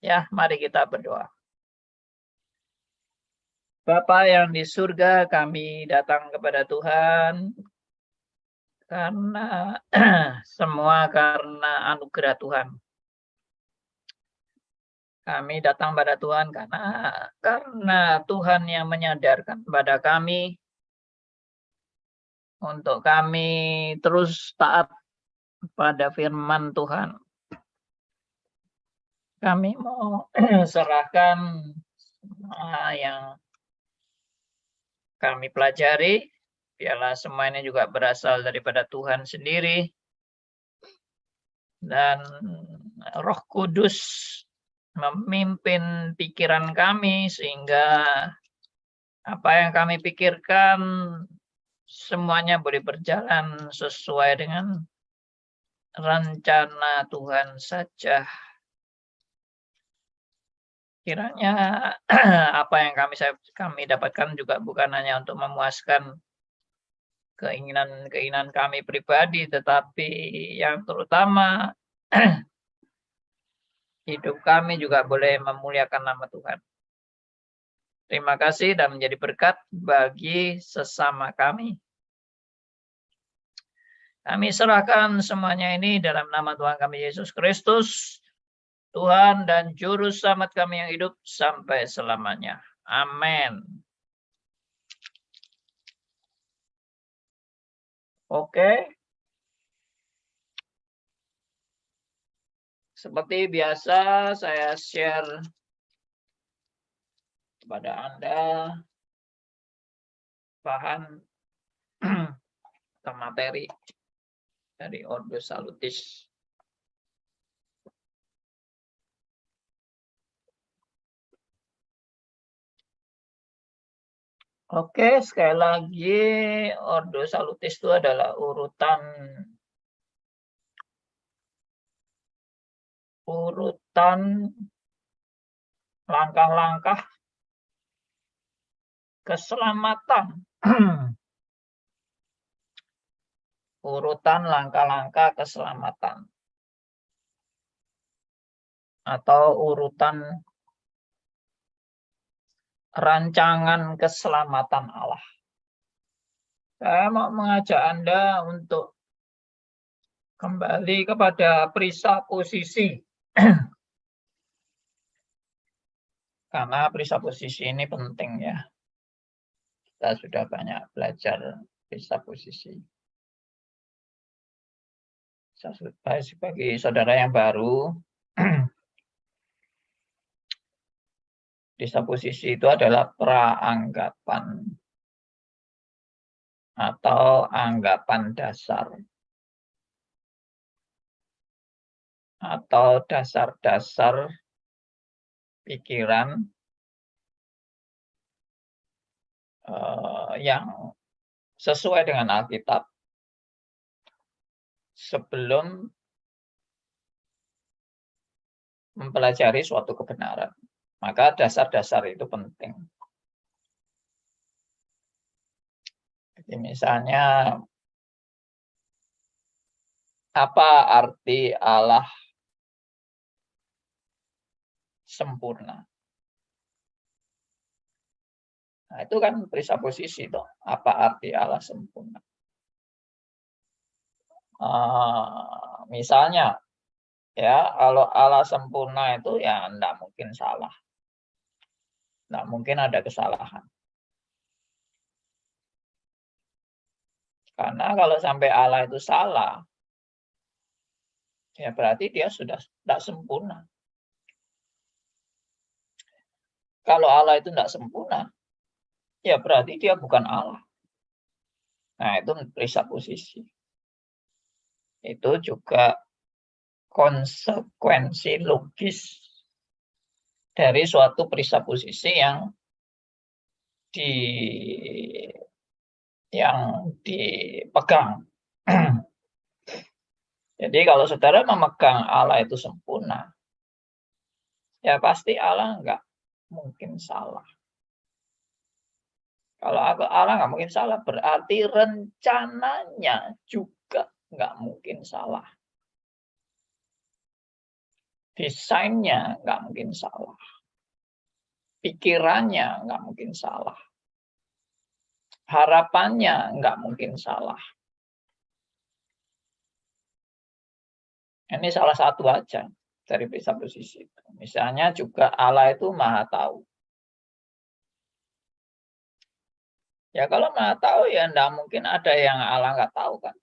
Ya, mari kita berdoa. Bapa yang di surga, kami datang kepada Tuhan karena semua karena anugerah Tuhan. Kami datang pada Tuhan karena Tuhan yang menyadarkan pada kami untuk kami terus taat pada firman Tuhan. Kami mau serahkan semua yang kami pelajari, biarlah semua ini juga berasal daripada Tuhan sendiri. Dan Roh Kudus memimpin pikiran kami sehingga apa yang kami pikirkan semuanya boleh berjalan sesuai dengan rencana Tuhan saja. Kiranya apa yang kami dapatkan juga bukan hanya untuk memuaskan keinginan kami pribadi, tetapi yang terutama hidup kami juga boleh memuliakan nama Tuhan. Terima kasih dan menjadi berkat bagi sesama kami. Kami serahkan semuanya ini dalam nama Tuhan kami Yesus Kristus, Tuhan dan Juru Selamat kami yang hidup sampai selamanya. Amin. Oke. Seperti biasa saya share kepada Anda bahan atau materi dari Ordo Salutis. Oke, sekali lagi Ordo Salutis itu adalah urutan langkah-langkah keselamatan. Urutan langkah-langkah keselamatan. Atau urutan rancangan keselamatan Allah. Saya mau mengajak Anda untuk kembali kepada presupposisi. Karena presupposisi ini penting ya. Kita sudah banyak belajar presupposisi. Bagi saudara yang baru, presupposisi itu adalah praanggapan atau anggapan dasar atau dasar-dasar pikiran yang sesuai dengan Alkitab sebelum mempelajari suatu kebenaran. Maka dasar-dasar itu penting. Jadi misalnya, apa arti Allah sempurna? Nah, itu kan presupposisi toh. Apa arti Allah sempurna? Misalnya, ya kalau Allah sempurna itu ya enggak mungkin salah. Enggak mungkin ada kesalahan. Karena kalau sampai Allah itu salah, ya berarti dia sudah tidak sempurna. Kalau Allah itu tidak sempurna, ya berarti dia bukan Allah. Nah, itu presupposisi. Itu juga konsekuensi logis dari suatu presupposisi yang dipegang. Jadi kalau saudara memegang Allah itu sempurna, ya pasti Allah nggak mungkin salah. Kalau Allah nggak mungkin salah, berarti rencananya juga nggak mungkin salah. desainnya nggak mungkin salah. Pikirannya nggak mungkin salah. Harapannya nggak mungkin salah. Ini salah satu aja dari presupposisi itu. Misalnya juga Allah itu maha tahu. Ya kalau maha tahu ya enggak mungkin ada yang Allah nggak tahu kan.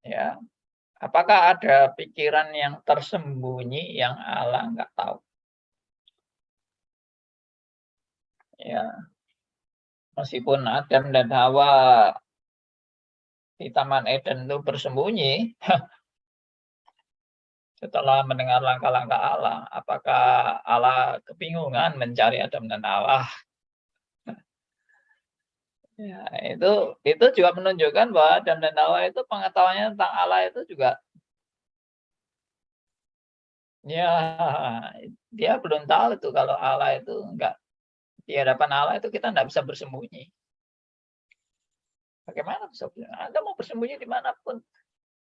Ya, apakah ada pikiran yang tersembunyi yang Allah nggak tahu? Ya, meskipun Adam dan Hawa di Taman Eden itu bersembunyi, setelah mendengar langkah-langkah Allah, apakah Allah kebingungan mencari Adam dan Hawa? Ya, itu juga menunjukkan bahwa Adam dan Hawa itu pengetahuannya tentang Allah itu juga ya dia belum tahu itu kalau Allah itu enggak di hadapan Allah itu kita enggak bisa bersembunyi. Bagaimana bisa bersembunyi? Anda mau bersembunyi dimanapun,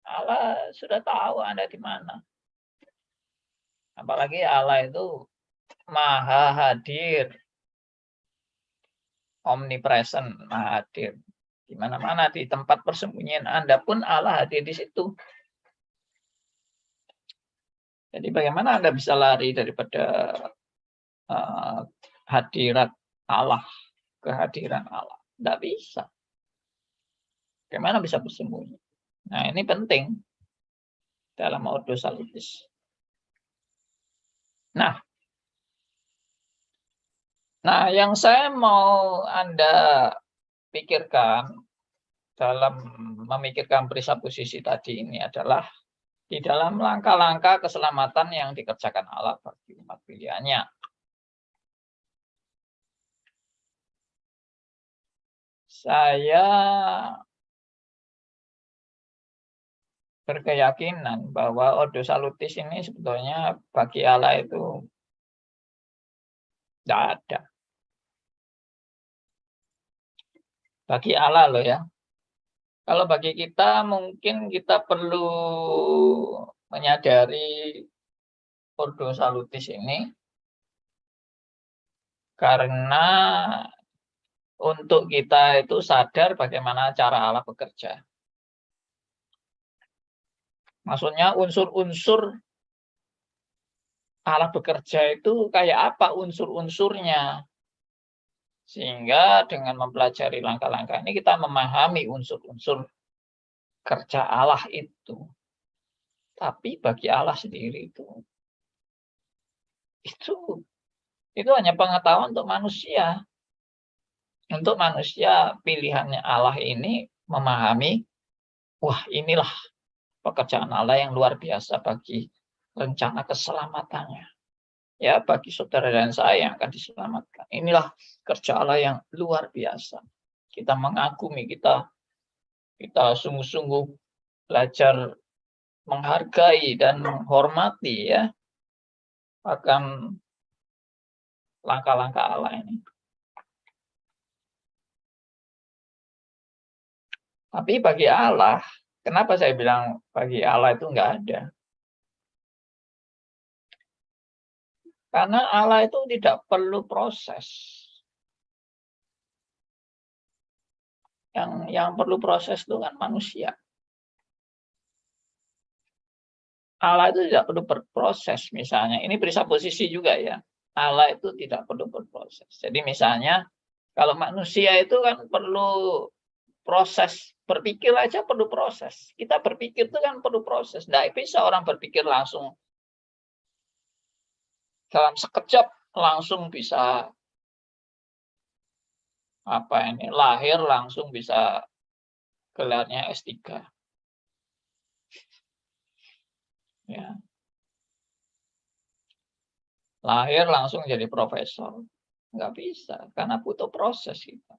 Allah sudah tahu Anda di mana. Apalagi Allah itu maha hadir, omnipresent, maha hadir. Di mana-mana di tempat persembunyian Anda pun Allah hadir di situ. Jadi bagaimana Anda bisa lari daripada hadirat Allah, kehadiran Allah? Tidak bisa. Bagaimana bisa bersembunyi? Nah, ini penting dalam ordo salutis. Nah, yang saya mau Anda pikirkan dalam memikirkan presupposisi tadi ini adalah di dalam langkah-langkah keselamatan yang dikerjakan Allah bagi umat pilihannya. Saya berkeyakinan bahwa ordo salutis ini sebetulnya bagi Allah itu tidak ada. Bagi Allah loh ya. Kalau bagi kita mungkin kita perlu menyadari ordo salutis ini karena untuk kita itu sadar bagaimana cara Allah bekerja. Maksudnya unsur-unsur Allah bekerja itu kayak apa unsur-unsurnya. Sehingga dengan mempelajari langkah-langkah ini kita memahami unsur-unsur kerja Allah itu. Tapi bagi Allah sendiri itu hanya pengetahuan untuk manusia. Untuk manusia pilihannya Allah ini memahami, wah inilah pekerjaan Allah yang luar biasa bagi rencana keselamatannya. Ya, bagi saudara dan saya yang akan diselamatkan. Inilah kerja Allah yang luar biasa. Kita mengagumi, kita sungguh-sungguh belajar menghargai dan menghormati ya akan langkah-langkah Allah ini. Tapi bagi Allah, kenapa saya bilang bagi Allah itu enggak ada? Karena Allah itu tidak perlu proses. Yang perlu proses itu kan manusia. Allah itu tidak perlu berproses misalnya. Ini presupposisi juga ya. Allah itu tidak perlu berproses. Jadi misalnya kalau manusia itu kan perlu proses. Berpikir aja perlu proses. Kita berpikir itu kan perlu proses. Tidak bisa orang berpikir langsung dalam sekejap langsung bisa lahir langsung bisa gelarnya S3. Ya. Lahir langsung jadi profesor. Nggak bisa, karena butuh proses kita.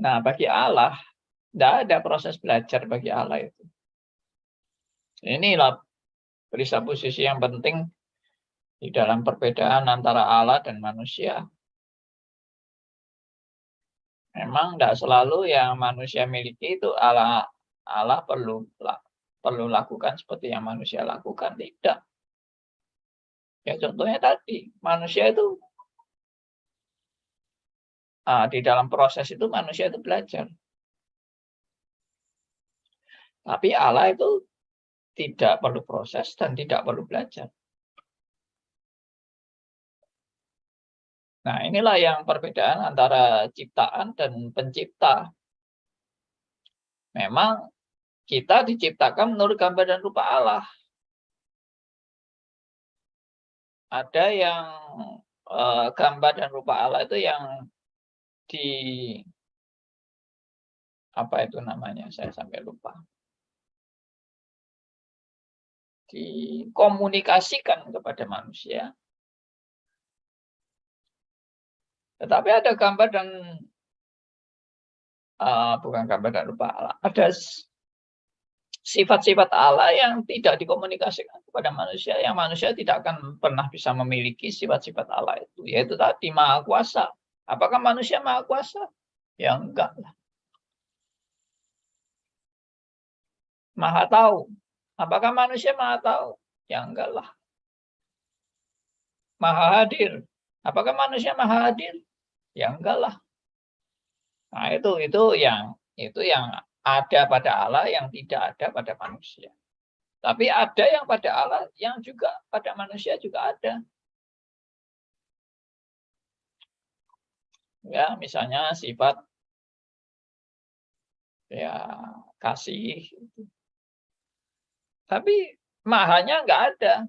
Nah, bagi Allah, tidak ada proses belajar bagi Allah itu. Inilah presupposisi yang penting di dalam perbedaan antara Allah dan manusia. Memang tidak selalu yang manusia miliki itu Allah perlu lakukan seperti yang manusia lakukan, tidak. Ya contohnya tadi, manusia itu di dalam proses itu manusia itu belajar. Tapi Allah itu tidak perlu proses dan tidak perlu belajar. Nah, inilah yang perbedaan antara ciptaan dan pencipta. Memang kita diciptakan menurut gambar dan rupa Allah. Ada yang gambar dan rupa Allah itu yang di apa itu namanya? Saya sampai lupa. Dikomunikasikan kepada manusia. Tetapi ada gambar dan bukan gambar dan rupa Allah. Ada sifat-sifat Allah yang tidak dikomunikasikan kepada manusia, yang manusia tidak akan pernah bisa memiliki sifat-sifat Allah itu, yaitu tadi Maha Kuasa. Apakah manusia Maha Kuasa? Ya enggak lah. Maha Tahu. Apakah manusia Maha Tahu? Ya enggak lah. Maha Hadir. Apakah manusia Maha Hadir? Ya enggak lah. Nah, itu yang ada pada Allah yang tidak ada pada manusia. Tapi ada yang pada Allah yang juga pada manusia juga ada. Ya, misalnya sifat ya kasih. Tapi mahanya nggak ada.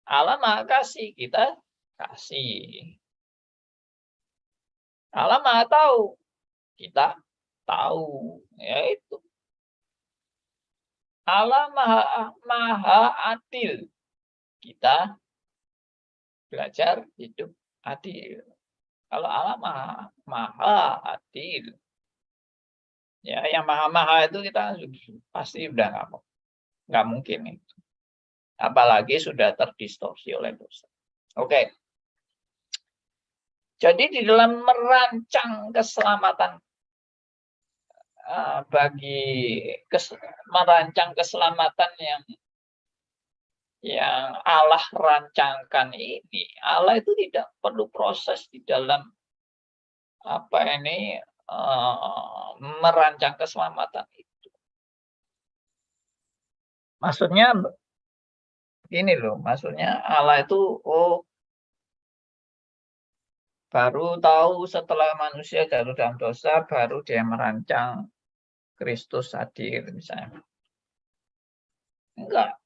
Allah Maha Kasih, kita kasih. Allah Maha Tahu, kita tahu. Ya itu. Allah Maha Adil, kita belajar hidup adil. Kalau Allah Maha Adil, ya yang Maha itu kita pasti udah nggak mungkin itu. Apalagi sudah terdistorsi oleh dosa. Oke. Jadi di dalam merancang keselamatan merancang keselamatan yang Allah rancangkan ini, Allah itu tidak perlu proses di dalam merancang keselamatan itu. Maksudnya ini loh, maksudnya Allah itu baru tahu setelah manusia jatuh dalam dosa, baru dia merancang Kristus hadir misalnya. Enggak.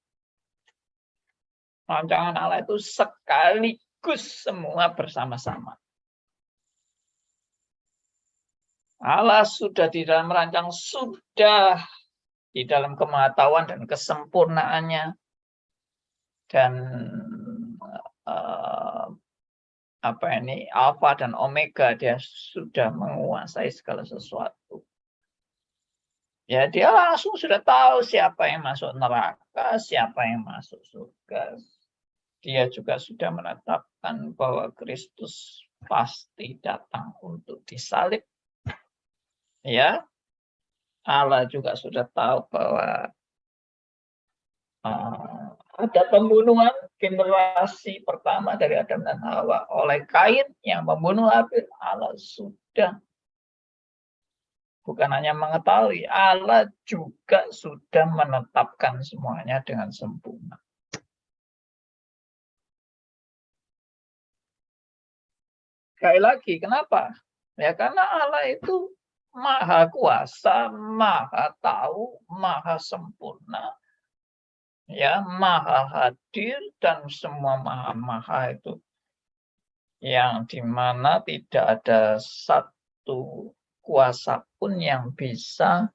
Rancangan Allah itu sekaligus semua bersama-sama. Allah sudah di dalam merancang, sudah di dalam kemahatauan dan kesempurnaannya. Dan Alfa dan Omega, dia sudah menguasai segala sesuatu. Ya, dia langsung sudah tahu siapa yang masuk neraka, siapa yang masuk surga. Dia juga sudah menetapkan bahwa Kristus pasti datang untuk disalib. Ya, Allah juga sudah tahu bahwa ada pembunuhan generasi pertama dari Adam dan Hawa oleh Kain yang membunuh Habil. Allah sudah bukan hanya mengetahui, Allah juga sudah menetapkan semuanya dengan sempurna. Sekali lagi, kenapa? Ya karena Allah itu Maha Kuasa, Maha Tahu, Maha Sempurna, ya Maha Hadir, dan semua maha itu yang dimana tidak ada satu kuasa pun yang bisa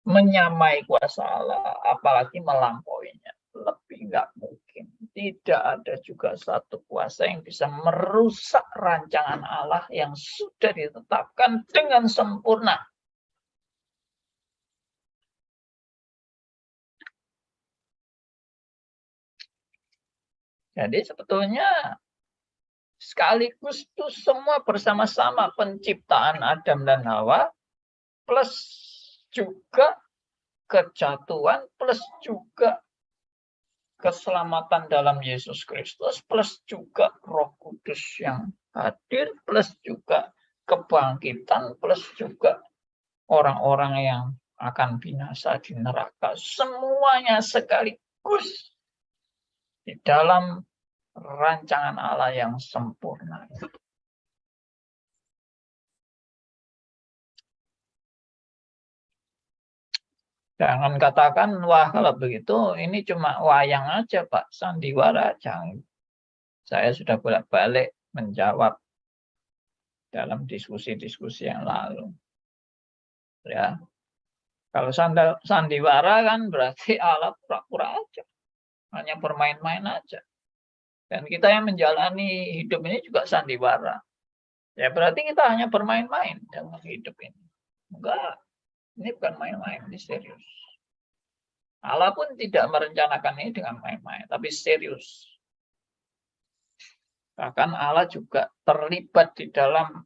menyamai kuasa Allah, apalagi melampauinya. Lebih nggak mungkin. Tidak ada juga satu kuasa yang bisa merusak rancangan Allah yang sudah ditetapkan dengan sempurna. Jadi sebetulnya sekaligus itu semua bersama-sama penciptaan Adam dan Hawa, plus juga kejatuhan, plus juga keselamatan dalam Yesus Kristus, plus juga Roh Kudus yang hadir, plus juga kebangkitan, plus juga orang-orang yang akan binasa di neraka. Semuanya sekaligus di dalam rancangan Allah yang sempurna. Jangan katakan, wah kalau begitu ini cuma wayang aja Pak, sandiwara. Jangan. Saya sudah bolak-balik menjawab dalam diskusi-diskusi yang lalu. Ya, kalau sandiwara kan berarti Allah pura-pura aja, hanya bermain-main aja. Dan kita yang menjalani hidup ini juga sandiwara. Ya berarti kita hanya bermain-main dalam hidup ini. Enggak, ini bukan main-main, ini serius. Allah pun tidak merencanakan ini dengan main-main, tapi serius. Bahkan Allah juga terlibat di dalam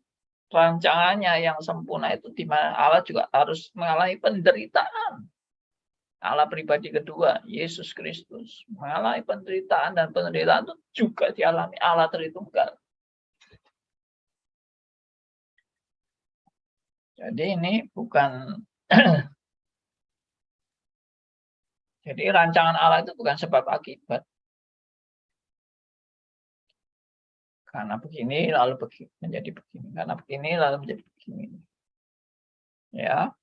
rancangannya yang sempurna itu, di mana Allah juga harus mengalami penderitaan. Allah pribadi kedua, Yesus Kristus, mengalami penderitaan, dan penderitaan itu juga dialami Allah Tritunggal. Jadi ini bukan jadi rancangan Allah itu bukan sebab akibat. Karena begini lalu menjadi begini, karena begini lalu menjadi begini. Ya,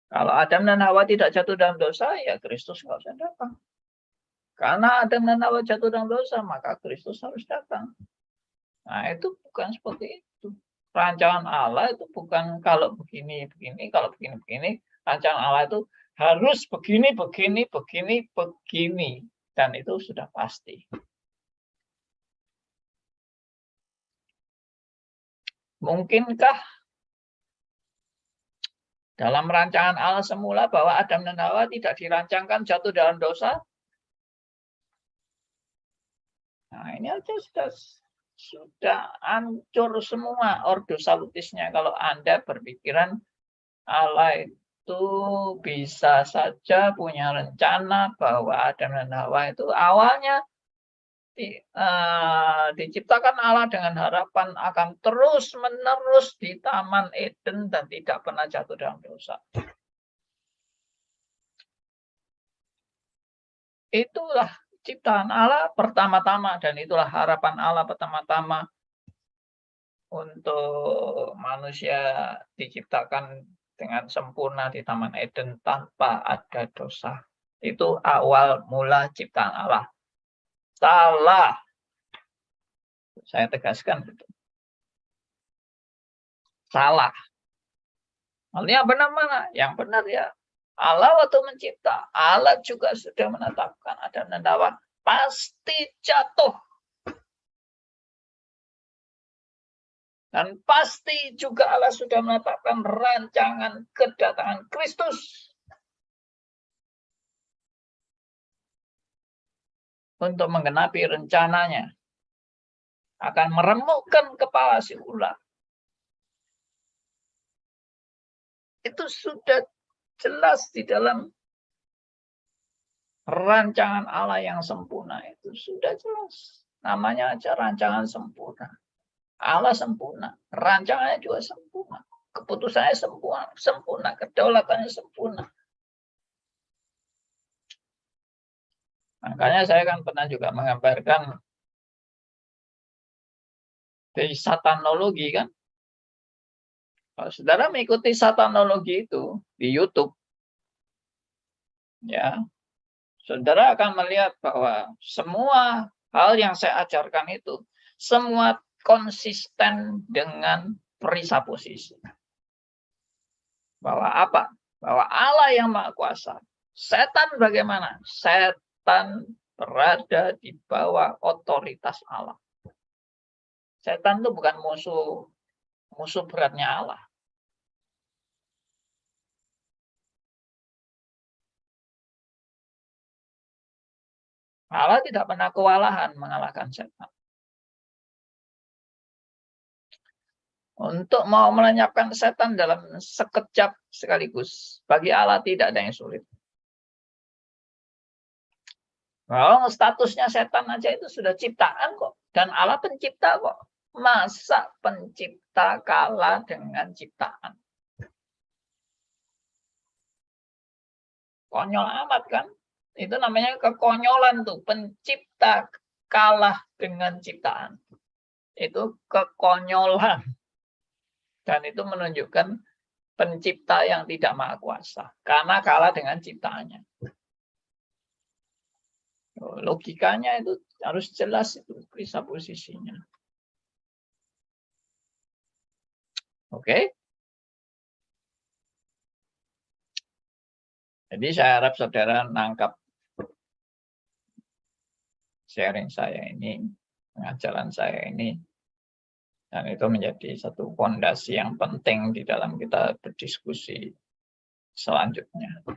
kalau Adam dan Hawa tidak jatuh dalam dosa, ya Kristus nggak usah datang. Karena Adam dan Hawa jatuh dalam dosa, maka Kristus harus datang. Nah, itu bukan seperti itu. Rancangan Allah itu bukan kalau begini, begini, kalau begini, begini. Rancangan Allah itu harus begini, begini, begini, begini. Dan itu sudah pasti. Mungkinkah dalam rancangan Allah semula bahwa Adam dan Hawa tidak dirancangkan jatuh dalam dosa? Nah, ini aja sudah hancur semua ordo salutisnya kalau Anda berpikiran Allah itu bisa saja punya rencana bahwa Adam dan Hawa itu awalnya diciptakan Allah dengan harapan akan terus-menerus di Taman Eden dan tidak pernah jatuh dalam dosa. Itulah ciptaan Allah pertama-tama, dan itulah harapan Allah pertama-tama untuk manusia diciptakan dengan sempurna di Taman Eden tanpa ada dosa. Itu awal mula ciptaan Allah. Salah. Saya tegaskan itu. Salah. Yang benar mana? Yang benar ya. Allah waktu mencipta, Allah juga sudah menetapkan Adam dan Hawa pasti jatuh. Dan pasti juga Allah sudah menetapkan rancangan kedatangan Kristus untuk menggenapi rencananya. Akan meremukkan kepala si ular. Itu sudah jelas di dalam rancangan Allah yang sempurna. Itu sudah jelas. Namanya aja rancangan sempurna. Allah sempurna, rancangannya juga sempurna, keputusannya sempurna, kedaulatannya sempurna. Makanya saya kan pernah juga menggambarkan dari satanologi kan. Kalau saudara mengikuti satanologi itu di YouTube, ya, saudara akan melihat bahwa semua hal yang saya ajarkan itu semua konsisten dengan presupposisi. Bahwa apa? Bahwa Allah yang Maha Kuasa. Setan bagaimana? Setan berada di bawah otoritas Allah. Setan itu bukan musuh beratnya Allah. Allah tidak pernah kewalahan mengalahkan setan. Untuk mau melenyapkan setan dalam sekejap sekaligus. Bagi Allah tidak ada yang sulit. Oh, statusnya setan aja itu sudah ciptaan kok. Dan Allah pencipta kok. Masa pencipta kalah dengan ciptaan? Konyol amat kan? Itu namanya kekonyolan tuh. Pencipta kalah dengan ciptaan. Itu kekonyolan. Dan itu menunjukkan pencipta yang tidak maha kuasa. Karena kalah dengan ciptaannya. Logikanya itu harus jelas itu bisa posisinya. Oke. Jadi saya harap saudara nangkap sharing saya ini, pengajaran saya ini, dan itu menjadi satu fondasi yang penting di dalam kita berdiskusi selanjutnya.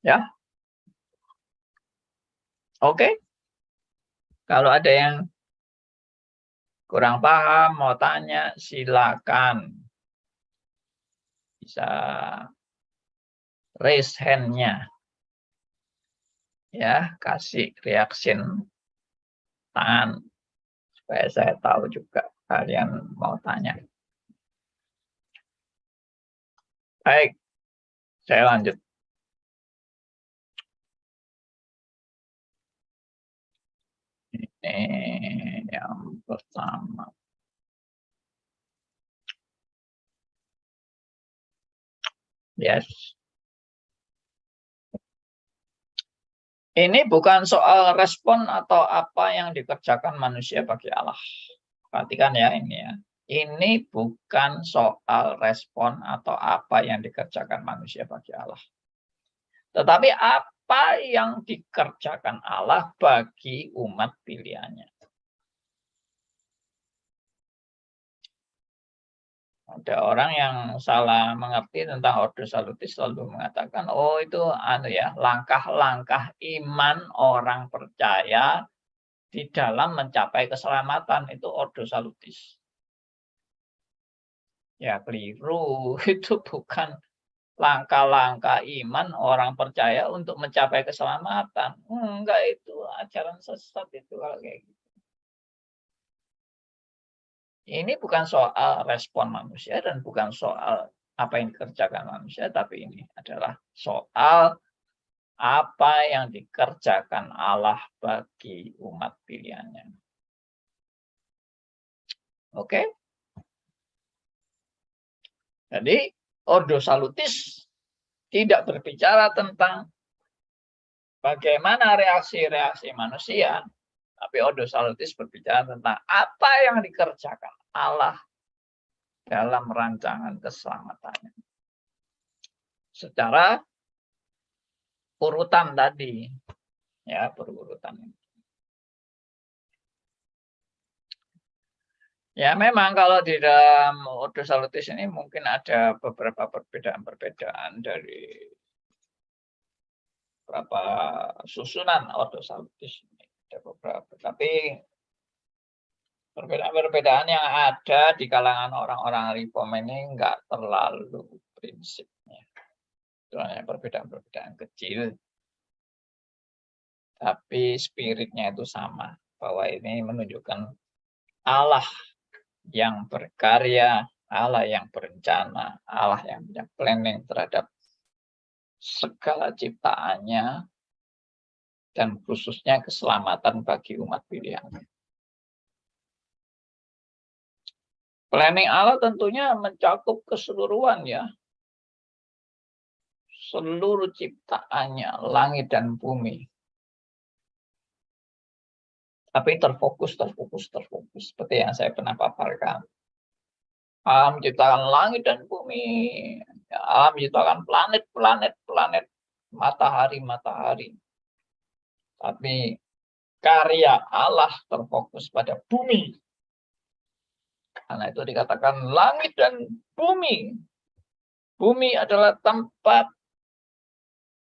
Ya, oke. Kalau ada yang kurang paham, mau tanya, silakan. Bisa raise hand-nya. Ya, kasih reaction tangan supaya saya tahu juga kalian mau tanya. Baik, saya lanjut. Ini yang pertama. Yes. Ini bukan soal respon atau apa yang dikerjakan manusia bagi Allah. Perhatikan ya ini ya. Ini bukan soal respon atau apa yang dikerjakan manusia bagi Allah. Tetapi apa yang dikerjakan Allah bagi umat pilihannya. Ada orang yang salah mengerti tentang Ordo Salutis lalu mengatakan, oh itu langkah-langkah iman orang percaya di dalam mencapai keselamatan itu Ordo Salutis. Ya keliru, itu bukan langkah-langkah iman orang percaya untuk mencapai keselamatan. Enggak, itu ajaran sesat itu kalau kayak gitu. Ini bukan soal respon manusia dan bukan soal apa yang dikerjakan manusia, tapi ini adalah soal apa yang dikerjakan Allah bagi umat pilihannya. Oke? Jadi, Ordo Salutis tidak berbicara tentang bagaimana reaksi-reaksi manusia, tapi Ordo Salutis berbicara tentang apa yang dikerjakan Allah dalam rancangan keselamatannya. Secara urutan tadi, ya berurutan. Ya memang kalau di dalam Ordo Salutis ini mungkin ada beberapa perbedaan-perbedaan dari beberapa susunan Ordo Salutis ini. Ada beberapa, tapi perbedaan-perbedaan yang ada di kalangan orang-orang Reform ini enggak terlalu prinsipnya. Itu hanya perbedaan-perbedaan kecil. Tapi spiritnya itu sama. Bahwa ini menunjukkan Allah yang berkarya, Allah yang berencana, Allah yang punya planning terhadap segala ciptaannya, dan khususnya keselamatan bagi umat pilihannya. Planning Allah tentunya mencakup keseluruhan ya. Seluruh ciptaannya, langit dan bumi. Tapi terfokus. Seperti yang saya pernah paparkan. Allah menciptakan langit dan bumi. Allah menciptakan planet, matahari. Tapi karya Allah terfokus pada bumi. Karena itu dikatakan langit dan bumi. Bumi adalah tempat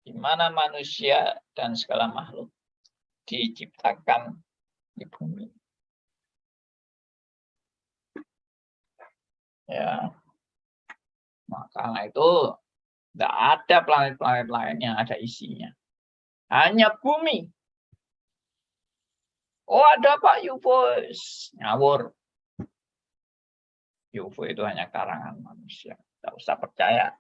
di mana manusia dan segala makhluk diciptakan di bumi. Ya, maka itu tidak ada planet-planet lain yang ada isinya. Hanya bumi. Oh, ada Pak UFO. Ngawur. UFO itu hanya karangan manusia. Tidak usah percaya.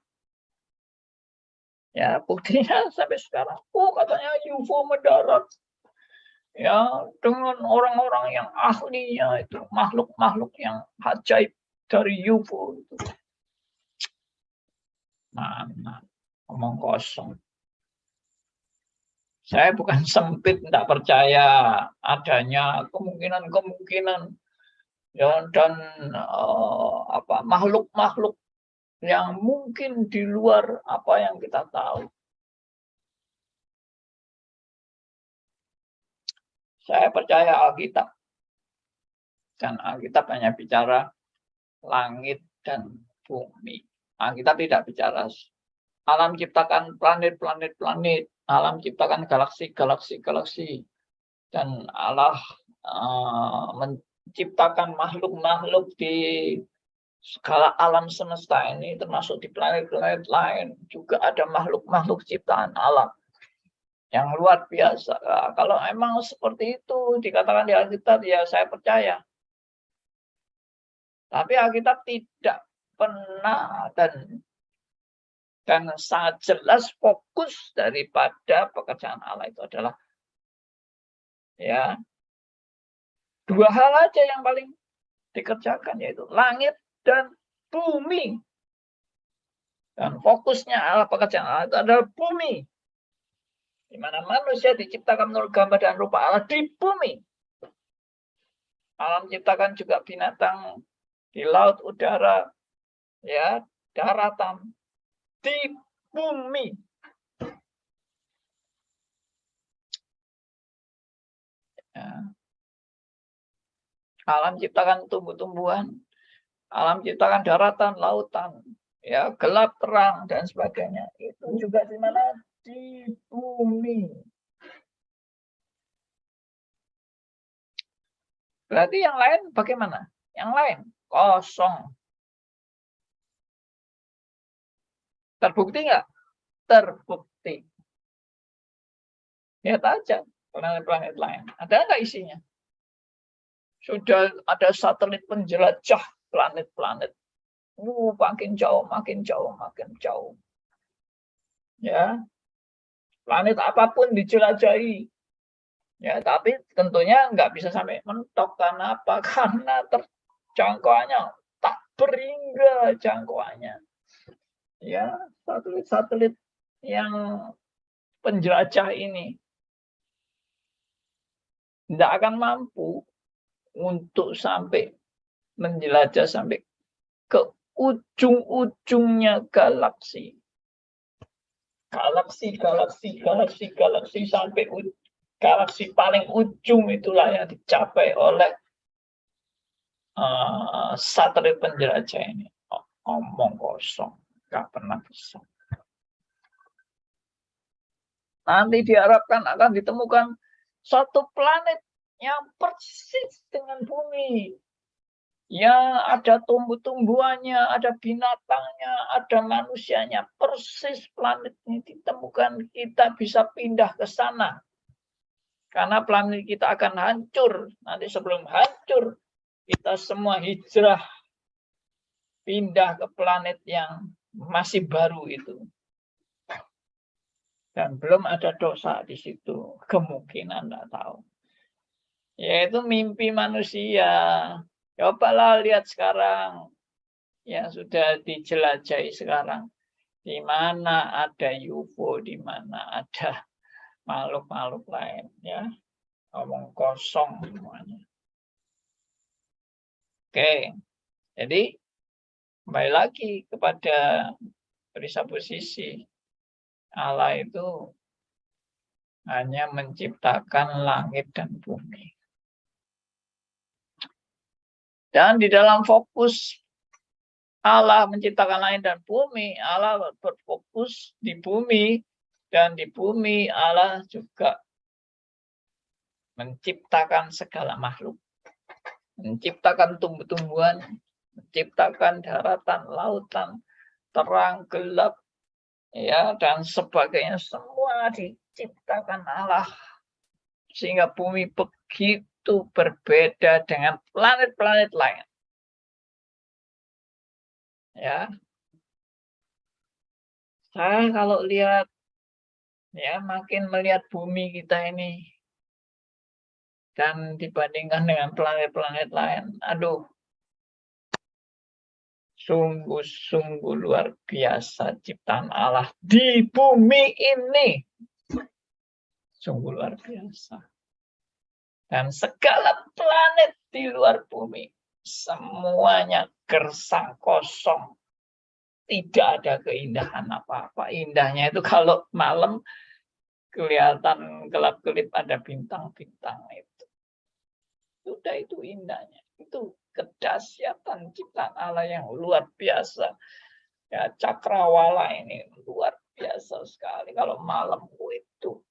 Ya, buktinya sampai sekarang. Oh, katanya UFO mendarat. Ya, dengan orang-orang yang ahlinya itu. Makhluk-makhluk yang ajaib dari UFO itu. Mana? Ngomong kosong. Saya bukan sempit, tidak percaya adanya kemungkinan-kemungkinan ya, dan makhluk-makhluk yang mungkin di luar apa yang kita tahu. Saya percaya Alkitab. Dan Alkitab hanya bicara langit dan bumi. Alkitab tidak bicara alam ciptakan planet-planet, alam ciptakan galaksi. Dan Allah menciptakan makhluk-makhluk di skala alam semesta ini, termasuk di planet-planet lain. Juga ada makhluk-makhluk ciptaan Allah yang luar biasa. Nah, kalau emang seperti itu dikatakan di Alkitab, ya saya percaya. Tapi Alkitab tidak pernah dan sangat jelas fokus daripada pekerjaan Allah itu adalah ya dua hal aja yang paling dikerjakan, yaitu langit dan bumi. Dan fokusnya Allah, pekerjaan Allah itu adalah bumi. Di mana manusia diciptakan menurut gambar dan rupa Allah di bumi. Allah menciptakan juga binatang di laut, udara, ya, daratan, di bumi. Ya. Alam ciptakan tumbuh-tumbuhan, alam ciptakan daratan, lautan, ya, gelap, terang, dan sebagainya. Itu juga di mana? Di bumi. Berarti yang lain bagaimana? Yang lain kosong. Terbukti nggak? Terbukti. Lihat aja planet-planet lain. Ada nggak isinya? Sudah ada satelit penjelajah planet-planet. Makin jauh, makin jauh, makin jauh. Ya, planet apapun dijelajahi. Ya, tapi tentunya nggak bisa sampai mentok. Karena apa? Karena jangkauannya tak berhingga jangkauannya. Ya, satelit-satelit yang penjelajah ini tidak akan mampu untuk sampai menjelajah sampai ke ujung-ujungnya galaksi. Galaksi sampai galaksi paling ujung, itulah yang dicapai oleh satelit penjelajah ini. Omong kosong, nggak pernah bisa. Nanti diharapkan akan ditemukan satu planet yang persis dengan bumi. Ya, ada tumbuh-tumbuhannya, ada binatangnya, ada manusianya. Persis planet ini ditemukan, kita bisa pindah ke sana. Karena planet kita akan hancur. Nanti sebelum hancur, kita semua hijrah pindah ke planet yang masih baru itu. Dan belum ada dosa di situ. Kemungkinan tidak tahu. Yaitu mimpi manusia. Cobalah lihat sekarang yang sudah dijelajahi sekarang. Di mana ada UFO, di mana ada makhluk-makhluk lain. Ya, ngomong kosong semuanya. Oke, jadi kembali lagi kepada presupposisi. Allah itu hanya menciptakan langit dan bumi. Dan di dalam fokus Allah menciptakan langit dan bumi, Allah berfokus di bumi, dan di bumi Allah juga menciptakan segala makhluk. Menciptakan tumbuh-tumbuhan, menciptakan daratan, lautan, terang, gelap, ya, dan sebagainya, semua diciptakan Allah. Sehingga bumi begitu berbeda dengan planet-planet lain. Ya, saya kalau lihat, ya, makin melihat bumi kita ini dan dibandingkan dengan planet-planet lain, aduh, sungguh-sungguh luar biasa ciptaan Allah di bumi ini. Sungguh luar biasa. Dan segala planet di luar bumi, semuanya gersang kosong. Tidak ada keindahan apa-apa. Indahnya itu kalau malam kelihatan gelap-gelip, ada bintang-bintang itu. Sudah, itu indahnya. Itu kedahsyatan ciptaan Allah yang luar biasa. Ya, cakrawala ini luar biasa sekali. Kalau malam itu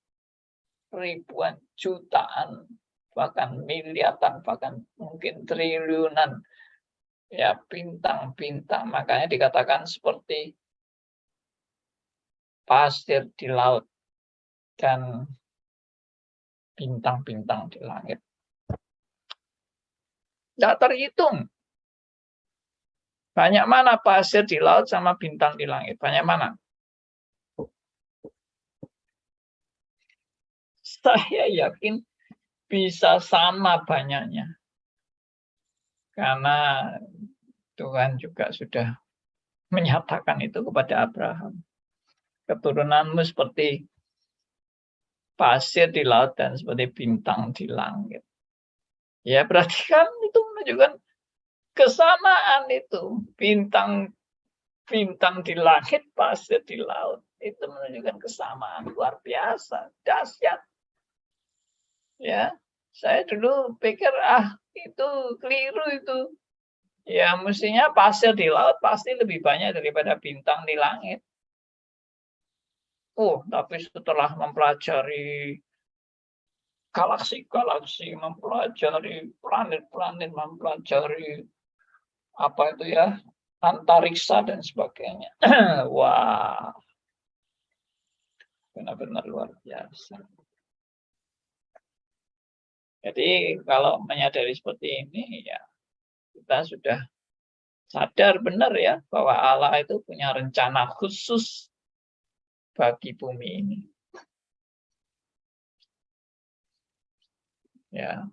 ribuan, jutaan, bahkan miliaran, bahkan mungkin triliunan, ya, bintang-bintang. Makanya dikatakan seperti pasir di laut dan bintang-bintang di langit. Tidak terhitung. Banyak mana pasir di laut sama bintang di langit? Banyak mana? Saya yakin bisa sama banyaknya. Karena Tuhan juga sudah menyatakan itu kepada Abraham. Keturunanmu seperti pasir di laut dan seperti bintang di langit. Ya, berarti kan itu menunjukkan kesamaan itu. Bintang di langit, pasir di laut. Itu menunjukkan kesamaan luar biasa, dahsyat. Ya, saya dulu pikir itu keliru itu. Ya, mestinya pasir di laut pasti lebih banyak daripada bintang di langit. Tapi setelah mempelajari galaksi-galaksi, mempelajari planet-planet, mempelajari apa itu ya, antariksa dan sebagainya. Wah, benar-benar luar biasa. Jadi kalau menyadari seperti ini, ya, kita sudah sadar benar ya bahwa Allah itu punya rencana khusus bagi bumi ini. Ya.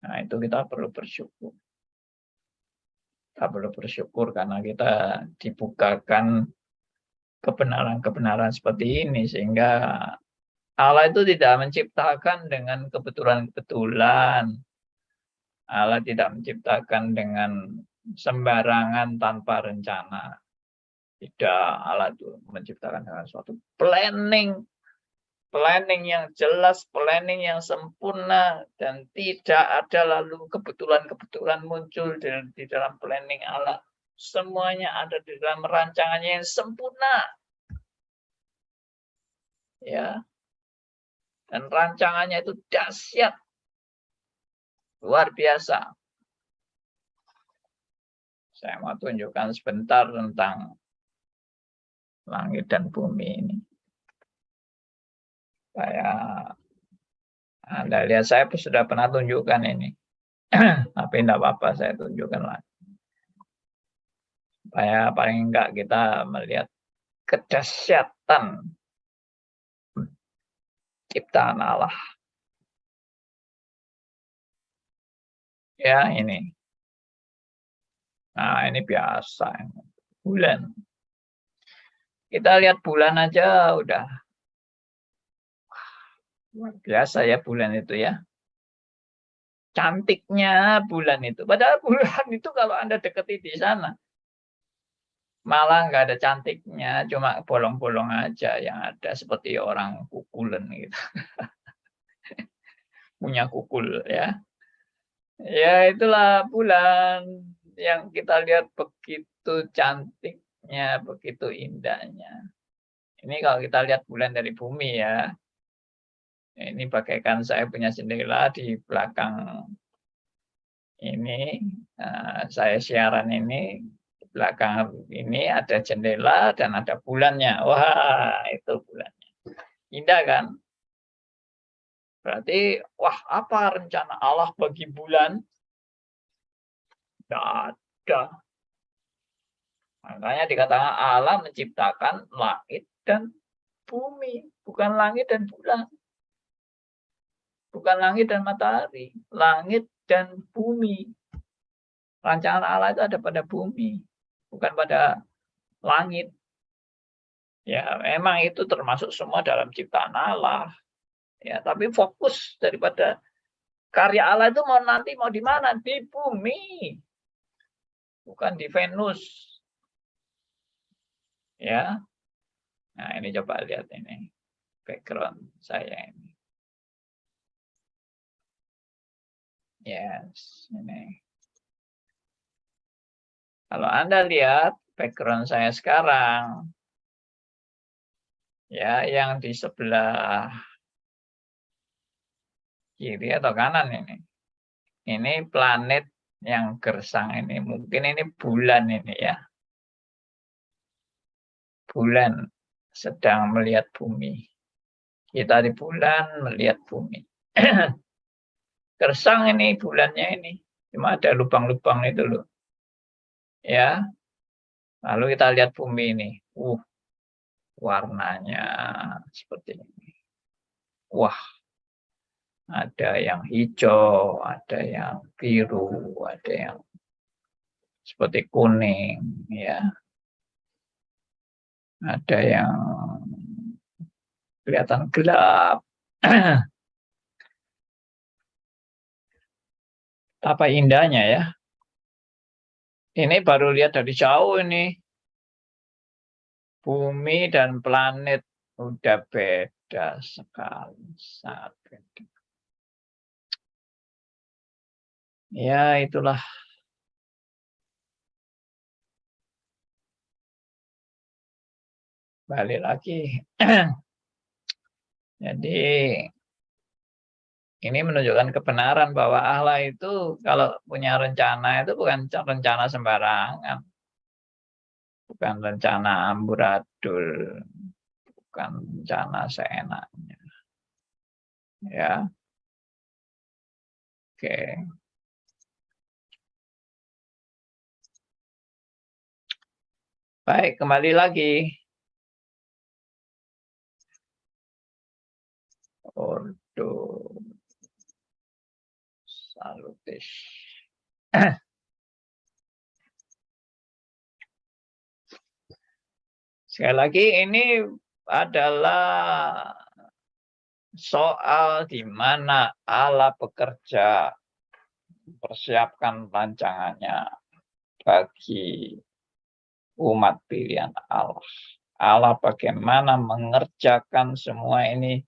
Nah, itu kita perlu bersyukur. Kita perlu bersyukur karena kita dibukakan kebenaran-kebenaran seperti ini, sehingga Allah itu tidak menciptakan dengan kebetulan-kebetulan. Allah tidak menciptakan dengan sembarangan tanpa rencana. Tidak, Allah itu menciptakan dengan suatu planning yang jelas, planning yang sempurna, dan tidak ada lalu kebetulan-kebetulan muncul di dalam planning Allah. Semuanya ada di dalam rancangannya yang sempurna. Ya. Dan rancangannya itu dahsyat. Luar biasa. Saya mau tunjukkan sebentar tentang langit dan bumi ini. Anda lihat, saya sudah pernah tunjukkan ini. Tapi tidak apa-apa, saya tunjukkan lagi. Supaya paling enggak kita melihat kedahsyatan ciptaan Allah. Ya, ini. Nah, ini biasa. Bulan. Kita lihat bulan aja udah luar biasa ya bulan itu ya. Cantiknya bulan itu. Padahal bulan itu kalau Anda deketi di sana, malah nggak ada cantiknya, cuma bolong-bolong aja yang ada seperti orang kukulen gitu. Punya kukul ya. Ya, itulah bulan yang kita lihat begitu cantiknya, begitu indahnya. Ini kalau kita lihat bulan dari bumi ya. Ini bagaikan saya punya jendela di belakang Ini saya siaran ini, di belakang ini ada jendela dan ada bulannya. Wah, itu bulannya. Indah kan? Berarti, wah, apa rencana Allah bagi bulan? Tidak ada. Makanya dikatakan Allah menciptakan langit dan bumi, bukan langit dan bulan. Bukan langit dan matahari, langit dan bumi. Rancangan Allah itu ada pada bumi, bukan pada langit. Ya, memang itu termasuk semua dalam ciptaan Allah. Ya, tapi fokus daripada karya Allah itu mau di mana? Di bumi, bukan di Venus. Ya. Nah, ini coba lihat ini background saya ini. Yes, ini. Kalau Anda lihat background saya sekarang, ya, yang di sebelah kiri atau kanan ini planet yang gersang ini, mungkin ini bulan ini ya. Bulan sedang melihat bumi. Kita di bulan melihat bumi. Gersang ini bulannya ini. Cuma ada lubang-lubang itu loh. Ya. Lalu kita lihat bumi ini. Warnanya seperti ini. Wah. Ada yang hijau, ada yang biru, ada yang seperti kuning, ya. Ada yang kelihatan gelap. Apa indahnya ya. Ini baru lihat dari jauh ini. Bumi dan planet udah beda sekali. Sangat beda. Ya, itulah. Balik lagi. Jadi ini menunjukkan kebenaran bahwa Allah itu kalau punya rencana itu bukan rencana sembarangan. Bukan rencana amburadul. Bukan rencana seenaknya. Ya. Oke. Baik, kembali lagi. Ordo Salutis. Sekali lagi ini adalah soal di mana Allah bekerja, persiapkan rancangannya bagi umat pilihan Allah. Allah bagaimana mengerjakan semua ini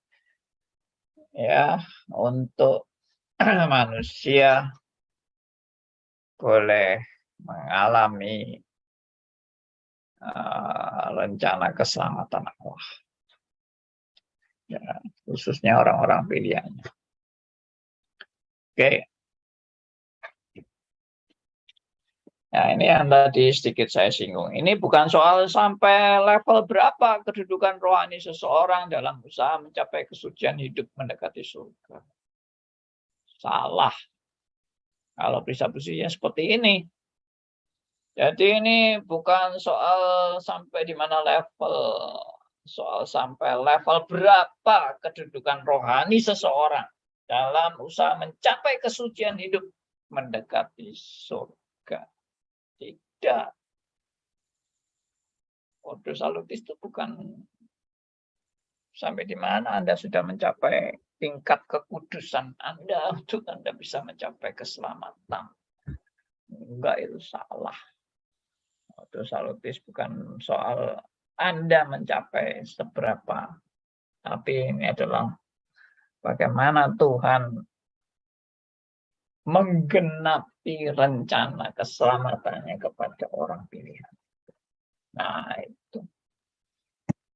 ya untuk manusia boleh mengalami rencana keselamatan Allah. Ya, khususnya orang-orang pilihannya. Oke. Nah, ini yang tadi sedikit saya singgung. Ini bukan soal sampai level berapa kedudukan rohani seseorang dalam usaha mencapai kesucian hidup mendekati surga. Salah. Kalau presupposinya seperti ini. Jadi ini bukan soal sampai di mana level. Soal sampai level berapa kedudukan rohani seseorang dalam usaha mencapai kesucian hidup mendekati surga. Tidak. Ordo Salutis itu bukan sampai di mana Anda sudah mencapai tingkat kekudusan Anda untuk Anda bisa mencapai keselamatan. Enggak, itu salah. Ordo Salutis bukan soal Anda mencapai seberapa, tapi ini adalah bagaimana Tuhan menggenapi rencana keselamatannya kepada orang pilihan. Nah, itu.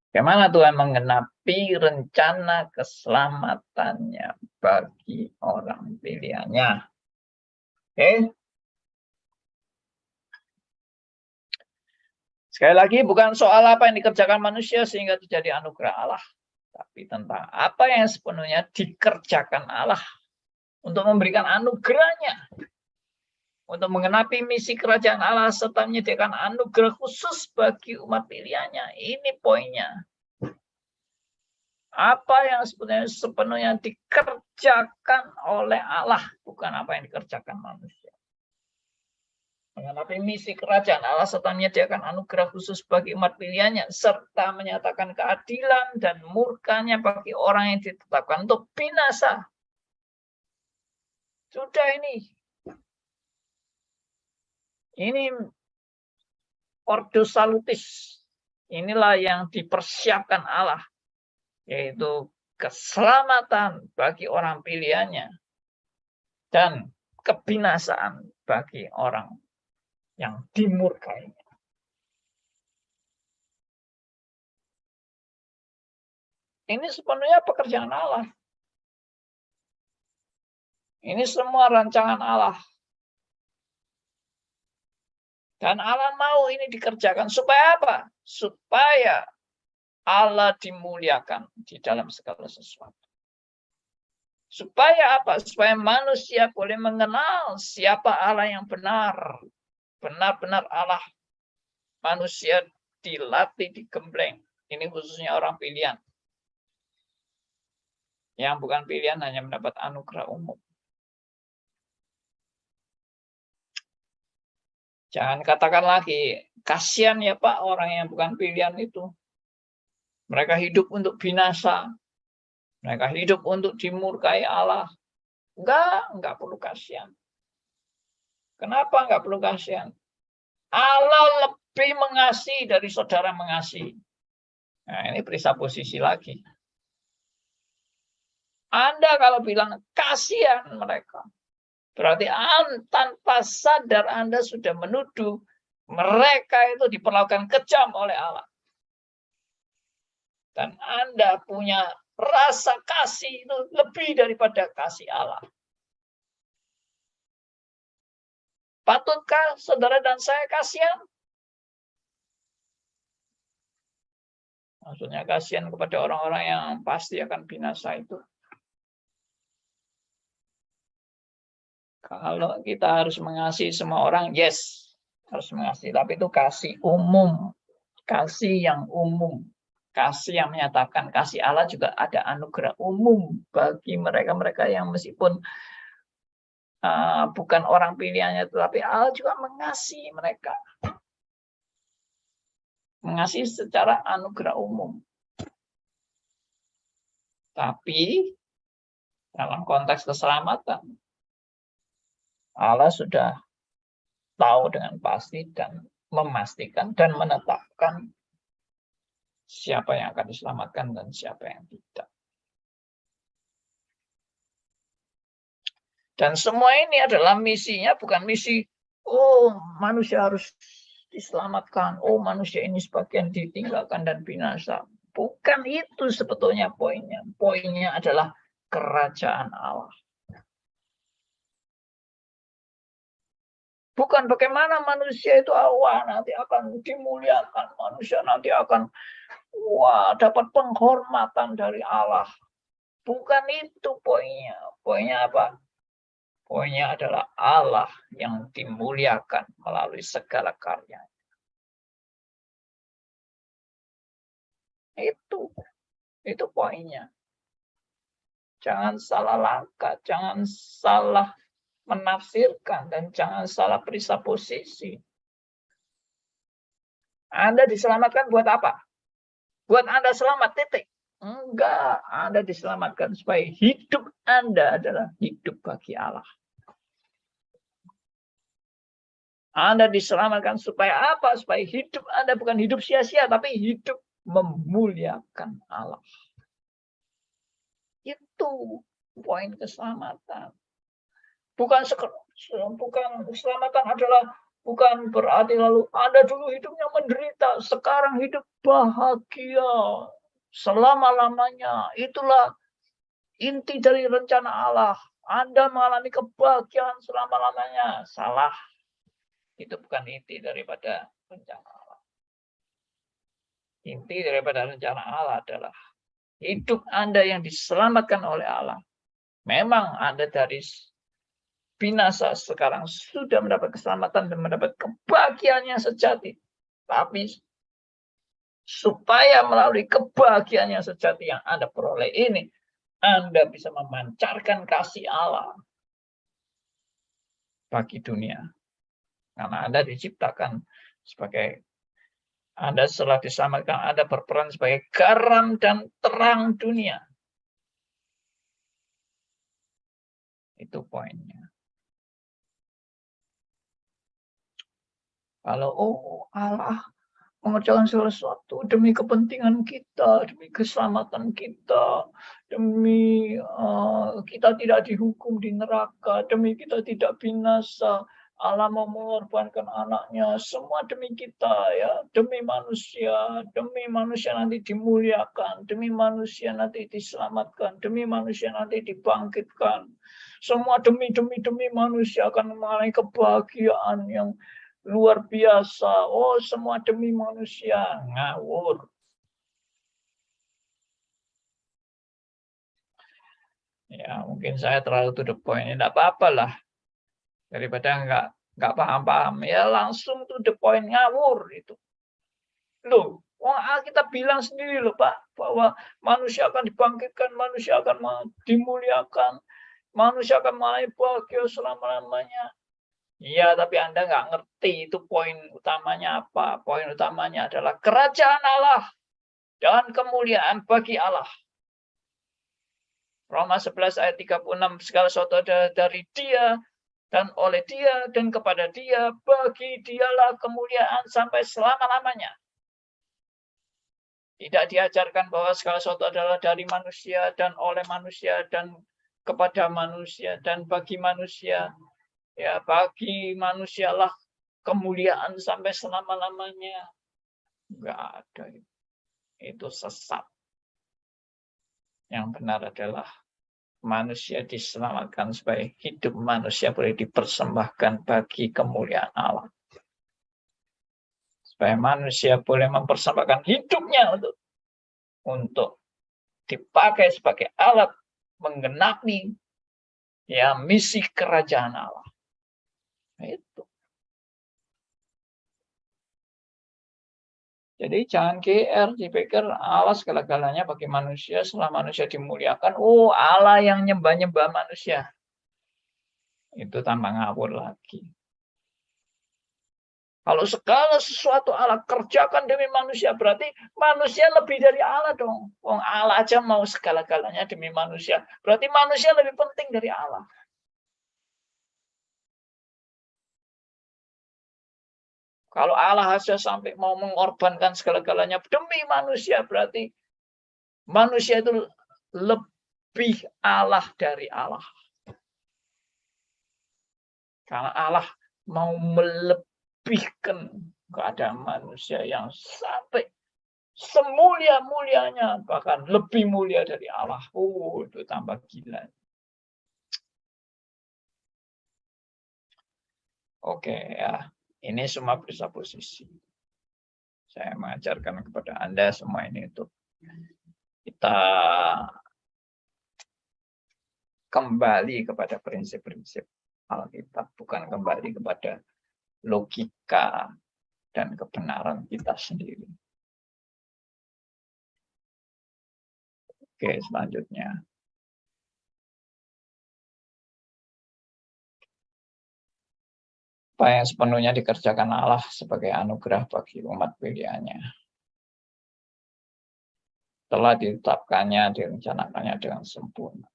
Bagaimana Tuhan menggenapi rencana keselamatannya bagi orang pilihannya. Oke. Sekali lagi, bukan soal apa yang dikerjakan manusia sehingga terjadi anugerah Allah, tapi tentang apa yang sepenuhnya dikerjakan Allah untuk memberikan anugerahnya, untuk menggenapi misi kerajaan Allah serta menyediakan anugerah khusus bagi umat pilihannya. Ini poinnya. Apa yang sepenuhnya dikerjakan oleh Allah, bukan apa yang dikerjakan manusia. Menggenapi misi kerajaan Allah serta menyediakan anugerah khusus bagi umat pilihannya, serta menyatakan keadilan dan murkanya bagi orang yang ditetapkan untuk binasa. Sudah ini. Ini ordo salutis. Inilah yang dipersiapkan Allah, yaitu keselamatan bagi orang pilihannya dan kebinasaan bagi orang yang dimurkai. Ini sepenuhnya pekerjaan Allah. Ini semua rancangan Allah. Dan Allah mau ini dikerjakan supaya apa? Supaya Allah dimuliakan di dalam segala sesuatu. Supaya apa? Supaya manusia boleh mengenal siapa Allah yang benar. Benar-benar Allah. Manusia dilatih, digembleng. Ini khususnya orang pilihan. Yang bukan pilihan hanya mendapat anugerah umum. Jangan katakan lagi, kasihan ya Pak orang yang bukan pilihan itu. Mereka hidup untuk binasa. Mereka hidup untuk dimurkai Allah. Enggak perlu kasihan. Kenapa enggak perlu kasihan? Allah lebih mengasihi dari saudara mengasihi. Nah, ini perisa posisi lagi. Anda kalau bilang kasihan mereka, berarti tanpa sadar Anda sudah menuduh mereka itu diperlakukan kejam oleh Allah. Dan Anda punya rasa kasih itu lebih daripada kasih Allah. Patutkah saudara dan saya kasihan? Maksudnya kasihan kepada orang-orang yang pasti akan binasa itu. Kalau kita harus mengasihi semua orang, yes, harus mengasihi. Tapi itu kasih umum. Kasih yang umum. Kasih yang menyatakan kasih Allah juga ada anugerah umum bagi mereka-mereka yang meskipun bukan orang pilihannya, tetapi Allah juga mengasihi mereka. Mengasihi secara anugerah umum. Tapi dalam konteks keselamatan, Allah sudah tahu dengan pasti dan memastikan dan menetapkan siapa yang akan diselamatkan dan siapa yang tidak. Dan semua ini adalah misinya, bukan misi, oh manusia harus diselamatkan, oh manusia ini sebagian ditinggalkan dan binasa. Bukan itu sebetulnya poinnya. Poinnya adalah kerajaan Allah. Bukan bagaimana manusia itu nanti akan dimuliakan, manusia nanti akan dapat penghormatan dari Allah. Bukan itu poinnya. Poinnya apa? Poinnya adalah Allah yang dimuliakan melalui segala karya. Itu poinnya. Jangan salah langkah, jangan salah menafsirkan, dan jangan salah perisa posisi. Anda diselamatkan buat apa? Buat Anda selamat, titik. Enggak, Anda diselamatkan supaya hidup Anda adalah hidup bagi Allah. Anda diselamatkan supaya apa? Supaya hidup Anda bukan hidup sia-sia, tapi hidup memuliakan Allah. Itu poin keselamatan. Bukan keselamatan adalah bukan berarti lalu Anda dulu hidupnya menderita, sekarang hidup bahagia selama-lamanya. Itulah inti dari rencana Allah. Anda mengalami kebahagiaan selama-lamanya. Salah. Itu bukan inti daripada rencana Allah. Inti daripada rencana Allah adalah hidup Anda yang diselamatkan oleh Allah. Memang Anda dari binasa sekarang sudah mendapat keselamatan dan mendapat kebahagiaan yang sejati. Tapi supaya melalui kebahagiaan yang sejati yang Anda peroleh ini, Anda bisa memancarkan kasih Allah bagi dunia. Karena Anda diciptakan sebagai, Anda setelah diselamatkan, Anda berperan sebagai garam dan terang dunia. Itu poinnya. Kalau Allah mengerjakan segala sesuatu demi kepentingan kita, demi keselamatan kita, demi kita tidak dihukum di neraka, demi kita tidak binasa. Allah mau mengorbankan anaknya, semua demi kita ya, demi manusia nanti dimuliakan, demi manusia nanti diselamatkan, demi manusia nanti dibangkitkan. Semua demi manusia akan mengalami kebahagiaan yang luar biasa. Oh, semua demi manusia. Ngawur. Ya, mungkin saya terlalu to the point. Tidak apa-apa lah. Daripada nggak paham-paham. Ya, langsung to the point. Ngawur itu. Loh, kita bilang sendiri loh, Pak. Bahwa manusia akan dibangkitkan, manusia akan dimuliakan, manusia akan mengalami bahagia selama-lamanya. Iya, tapi Anda nggak ngerti itu poin utamanya apa. Poin utamanya adalah kerajaan Allah dan kemuliaan bagi Allah. Roma 11 ayat 36, segala sesuatu ada dari Dia dan oleh Dia dan kepada Dia, bagi Dialah kemuliaan sampai selama-lamanya. Tidak diajarkan bahwa segala sesuatu adalah dari manusia dan oleh manusia dan kepada manusia dan bagi manusia. Ya, bagi manusialah kemuliaan sampai selama-lamanya. Enggak ada. Itu sesat. Yang benar adalah manusia diselamatkan supaya hidup manusia boleh dipersembahkan bagi kemuliaan Allah. Supaya manusia boleh mempersembahkan hidupnya untuk dipakai sebagai alat menggenapi ya misi kerajaan Allah. Itu. Jadi jangan GR, dipikir Allah segala-galanya bagi manusia, setelah manusia dimuliakan, Allah yang nyembah-nyembah manusia. Itu tambah ngawur lagi. Kalau segala sesuatu Allah kerjakan demi manusia, berarti manusia lebih dari Allah dong. Wong Allah aja mau segala-galanya demi manusia, berarti manusia lebih penting dari Allah. Kalau Allah saja sampai mau mengorbankan segala-galanya demi manusia, berarti manusia itu lebih Allah dari Allah. Karena Allah mau melebihkan keadaan manusia yang sampai semulia-mulianya, bahkan lebih mulia dari Allah. Itu tambah gila. Oke ya, ini semua presupposisi. Saya mengajarkan kepada Anda semua ini untuk kita kembali kepada prinsip-prinsip Alkitab, bukan kembali kepada logika dan kebenaran kita sendiri. Oke, selanjutnya. Apa yang sepenuhnya dikerjakan Allah sebagai anugerah bagi umat pilihannya. Telah ditetapkannya, direncanakannya dengan sempurna.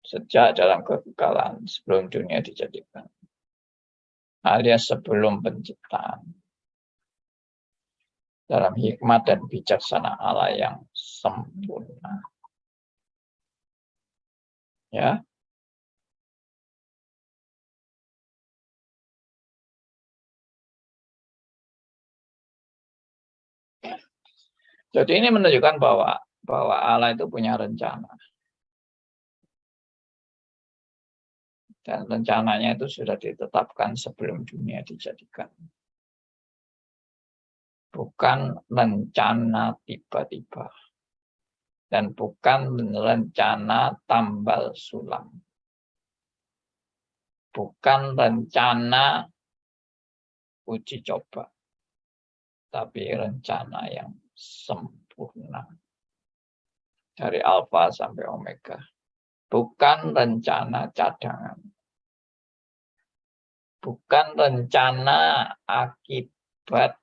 Sejak dalam kekekalan sebelum dunia dijadikan. Alias sebelum penciptaan. Dalam hikmat dan bijaksana Allah yang sempurna. Ya. Jadi ini menunjukkan bahwa Allah itu punya rencana. Dan rencananya itu sudah ditetapkan sebelum dunia dijadikan. Bukan rencana tiba-tiba. Dan bukan rencana tambal sulam. Bukan rencana uji coba. Tapi rencana yang sempurna. Dari alfa sampai omega. Bukan rencana cadangan. Bukan rencana akibat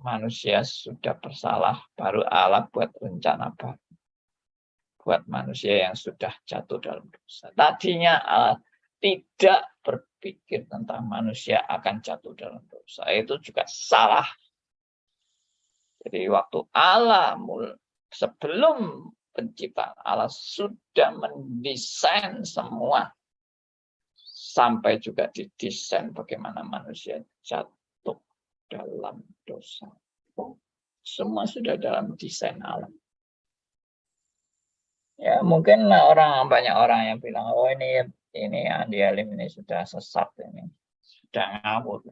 manusia sudah bersalah, baru Allah buat rencana baru. Buat manusia yang sudah jatuh dalam dosa. Tadinya Allah tidak berpikir tentang manusia akan jatuh dalam dosa. Itu juga salah. Jadi waktu Allah sebelum penciptaan, Allah sudah mendesain semua. Sampai juga didesain bagaimana manusia jatuh dalam dosa. Semua sudah dalam desain Allah. Ya, mungkin banyak orang yang bilang, oh ini Andi Halim ini sudah sesat, ini sudah ngawur.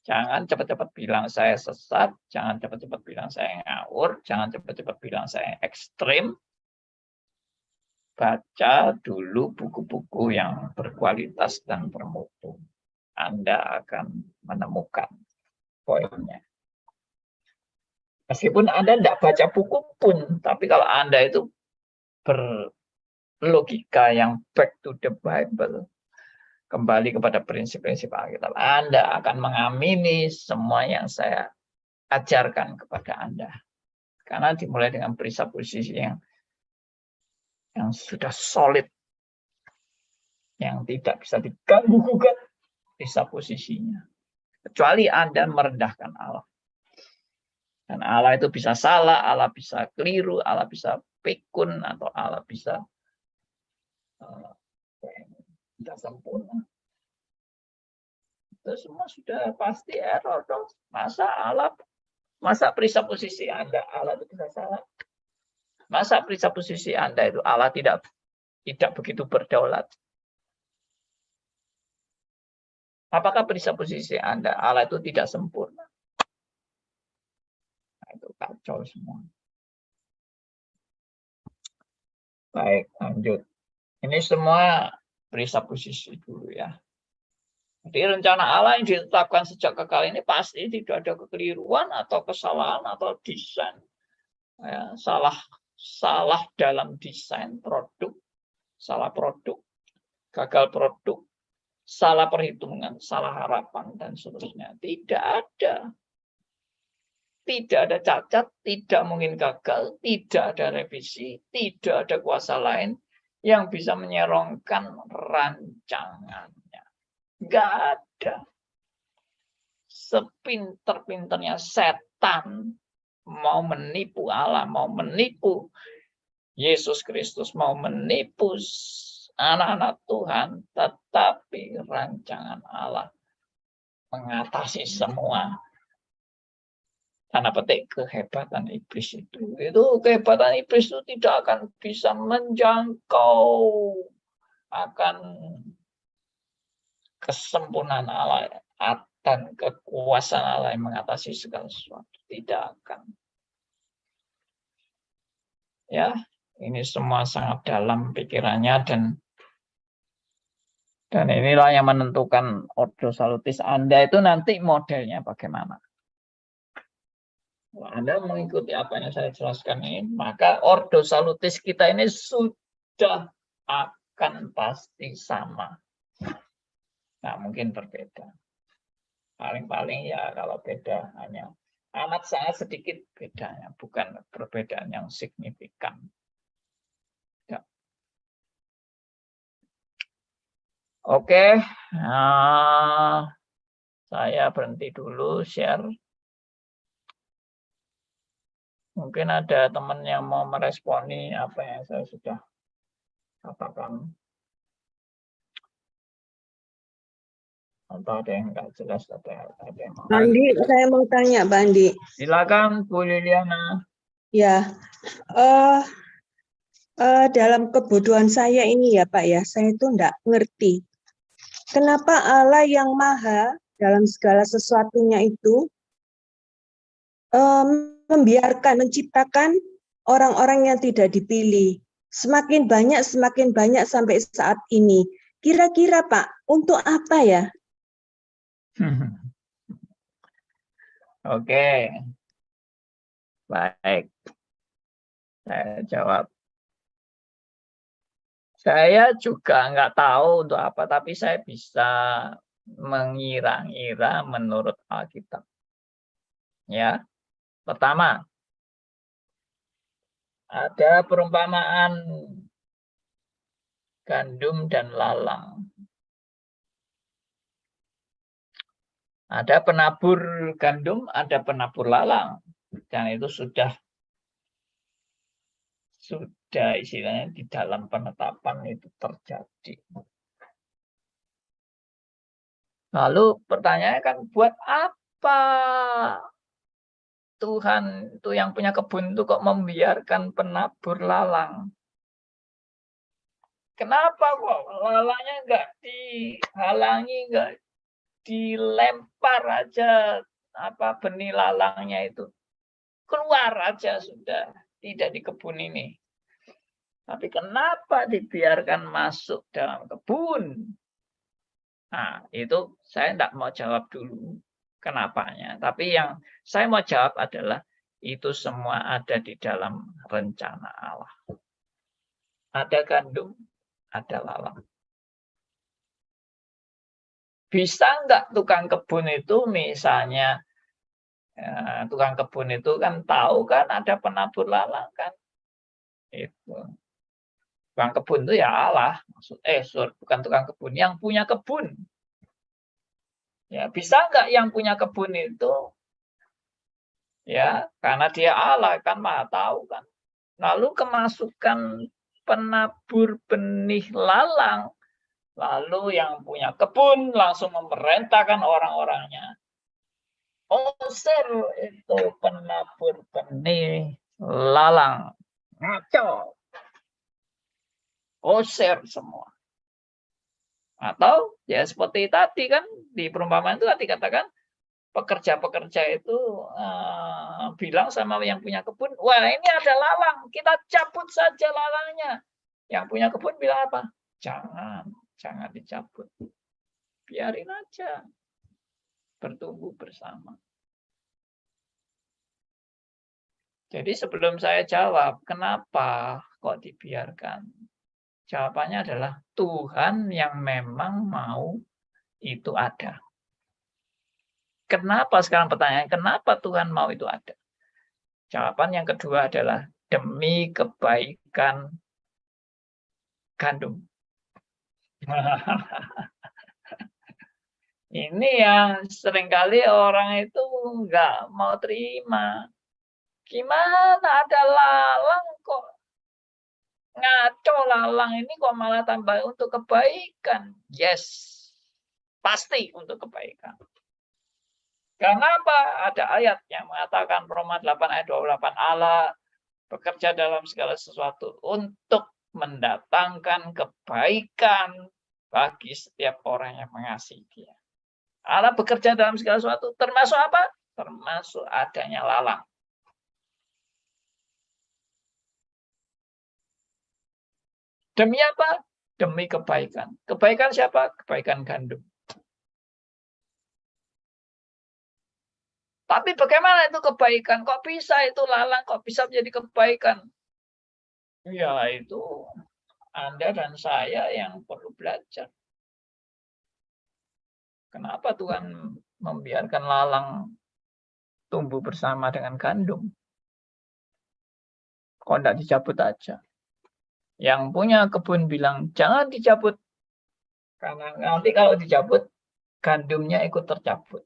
Jangan cepat-cepat bilang saya sesat, jangan cepat-cepat bilang saya ngawur, jangan cepat-cepat bilang saya ekstrim. Baca dulu buku-buku yang berkualitas dan bermutu. Anda akan menemukan poinnya. Meskipun Anda tidak baca buku pun, tapi kalau Anda itu berlogika yang back to the Bible, kembali kepada prinsip-prinsip Alkitab, Anda akan mengamini semua yang saya ajarkan kepada Anda. Karena dimulai dengan presupposisi yang sudah solid, yang tidak bisa diganggu-gugat presupposisinya. Kecuali Anda merendahkan Allah. Dan Allah itu bisa salah, Allah bisa keliru, Allah bisa pikun, atau Allah bisa tidak sempurna. Itu semua sudah pasti error dong. Masa presupposisi Anda Allah itu bisa salah? Masa presupposisi Anda itu Allah tidak begitu berdaulat? Apakah presupposisi Anda Allah itu tidak sempurna? Nah, itu kacau semua. Baik, lanjut. Ini semua presupposisi dulu ya. Jadi rencana Allah yang ditetapkan sejak kekal ini pasti tidak ada kekeliruan atau kesalahan atau desain. Ya, salah dalam desain produk, salah produk, gagal produk, salah perhitungan, salah harapan, dan seterusnya. Tidak ada. Tidak ada cacat, tidak mungkin gagal, tidak ada revisi, tidak ada kuasa lain yang bisa menyerongkan rancangannya. Nggak ada. Sepinter-pinternya setan mau menipu Allah, mau menipu Yesus Kristus, mau menipu anak-anak Tuhan, tetapi rancangan Allah mengatasi semua. Tanda petik kehebatan iblis itu. Kehebatan iblis itu tidak akan bisa menjangkau akan kesempurnaan Allah dan kekuasaan Allah yang mengatasi segala sesuatu. Tidak akan. Ya, ini semua sangat dalam pikirannya dan inilah yang menentukan ordo salutis Anda itu nanti modelnya bagaimana. Kalau Anda mengikuti apa yang saya jelaskan ini, maka ordo salutis kita ini sudah akan pasti sama. Nah, mungkin berbeda. Paling-paling ya kalau beda hanya amat sangat sedikit bedanya, bukan perbedaan yang signifikan. Ya. Oke, saya berhenti dulu share. Mungkin ada teman yang mau meresponi apa yang saya sudah katakan. Atau ada yang nggak jelas, ada yang mau. Bandi, saya mau tanya, Bandi. Silakan, Bu Liliana. Ya, Dalam kebodohan saya ini ya Pak ya, saya itu enggak ngerti. Kenapa Allah yang maha dalam segala sesuatunya itu membiarkan, menciptakan orang-orang yang tidak dipilih. Semakin banyak sampai saat ini. Kira-kira Pak, untuk apa ya? Oke, baik. Saya jawab. Saya juga nggak tahu untuk apa, tapi saya bisa mengira-ngira menurut Alkitab. Ya, pertama, ada perumpamaan gandum dan lalang. Ada penabur gandum, ada penabur lalang. Dan itu sudah istilahnya di dalam penetapan itu terjadi. Lalu pertanyaannya kan, buat apa Tuhan itu yang punya kebun itu kok membiarkan penabur lalang? Kenapa kok lalangnya nggak dihalangi, nggak dilempar aja benih lalangnya itu? Keluar aja sudah, tidak di kebun ini. Tapi kenapa dibiarkan masuk dalam kebun? Nah, itu saya tidak mau jawab dulu kenapanya. Tapi yang saya mau jawab adalah itu semua ada di dalam rencana Allah. Ada gandum, ada lalang. Bisa nggak tukang kebun itu misalnya, tukang kebun itu kan tahu kan ada penabur lalang kan? Itu. Tukang kebun itu ya Allah. Bukan tukang kebun, yang punya kebun. Ya, bisa nggak yang punya kebun itu, ya, karena dia Allah kan Maha tahu kan. Lalu kemasukan penabur benih lalang, lalu yang punya kebun langsung memerintahkan orang-orangnya. Usir itu penabur benih lalang. Ngaco. Usir semua. Atau ya seperti tadi kan, di perumpamaan itu tadi katakan, pekerja-pekerja itu bilang sama yang punya kebun, wah ini ada lalang, kita cabut saja lalangnya. Yang punya kebun bilang apa? Jangan dicabut. Biarin aja. Bertumbuh bersama. Jadi sebelum saya jawab, kenapa kok dibiarkan? Jawabannya adalah Tuhan yang memang mau itu ada. Kenapa sekarang pertanyaan, kenapa Tuhan mau itu ada? Jawaban yang kedua adalah demi kebaikan gandum. Ini yang seringkali orang itu nggak mau terima. Gimana ada lalang kok ngaco, lalang ini kok malah tambah untuk kebaikan? Yes, pasti untuk kebaikan. Karena apa? Ada ayat yang mengatakan Roma 8 ayat 28, Allah bekerja dalam segala sesuatu untuk mendatangkan kebaikan bagi setiap orang yang mengasihi Dia. Allah bekerja dalam segala sesuatu, termasuk apa? Termasuk adanya lalang. Demi apa? Demi kebaikan. Kebaikan siapa? Kebaikan gandum. Tapi bagaimana itu kebaikan? Kok bisa itu lalang? Kok bisa menjadi kebaikan? Ya itu Anda dan saya yang perlu belajar. Kenapa Tuhan membiarkan lalang tumbuh bersama dengan gandum? Kok tidak dicabut aja? Yang punya kebun bilang, jangan dicabut. Karena nanti kalau dicabut, gandumnya ikut tercabut.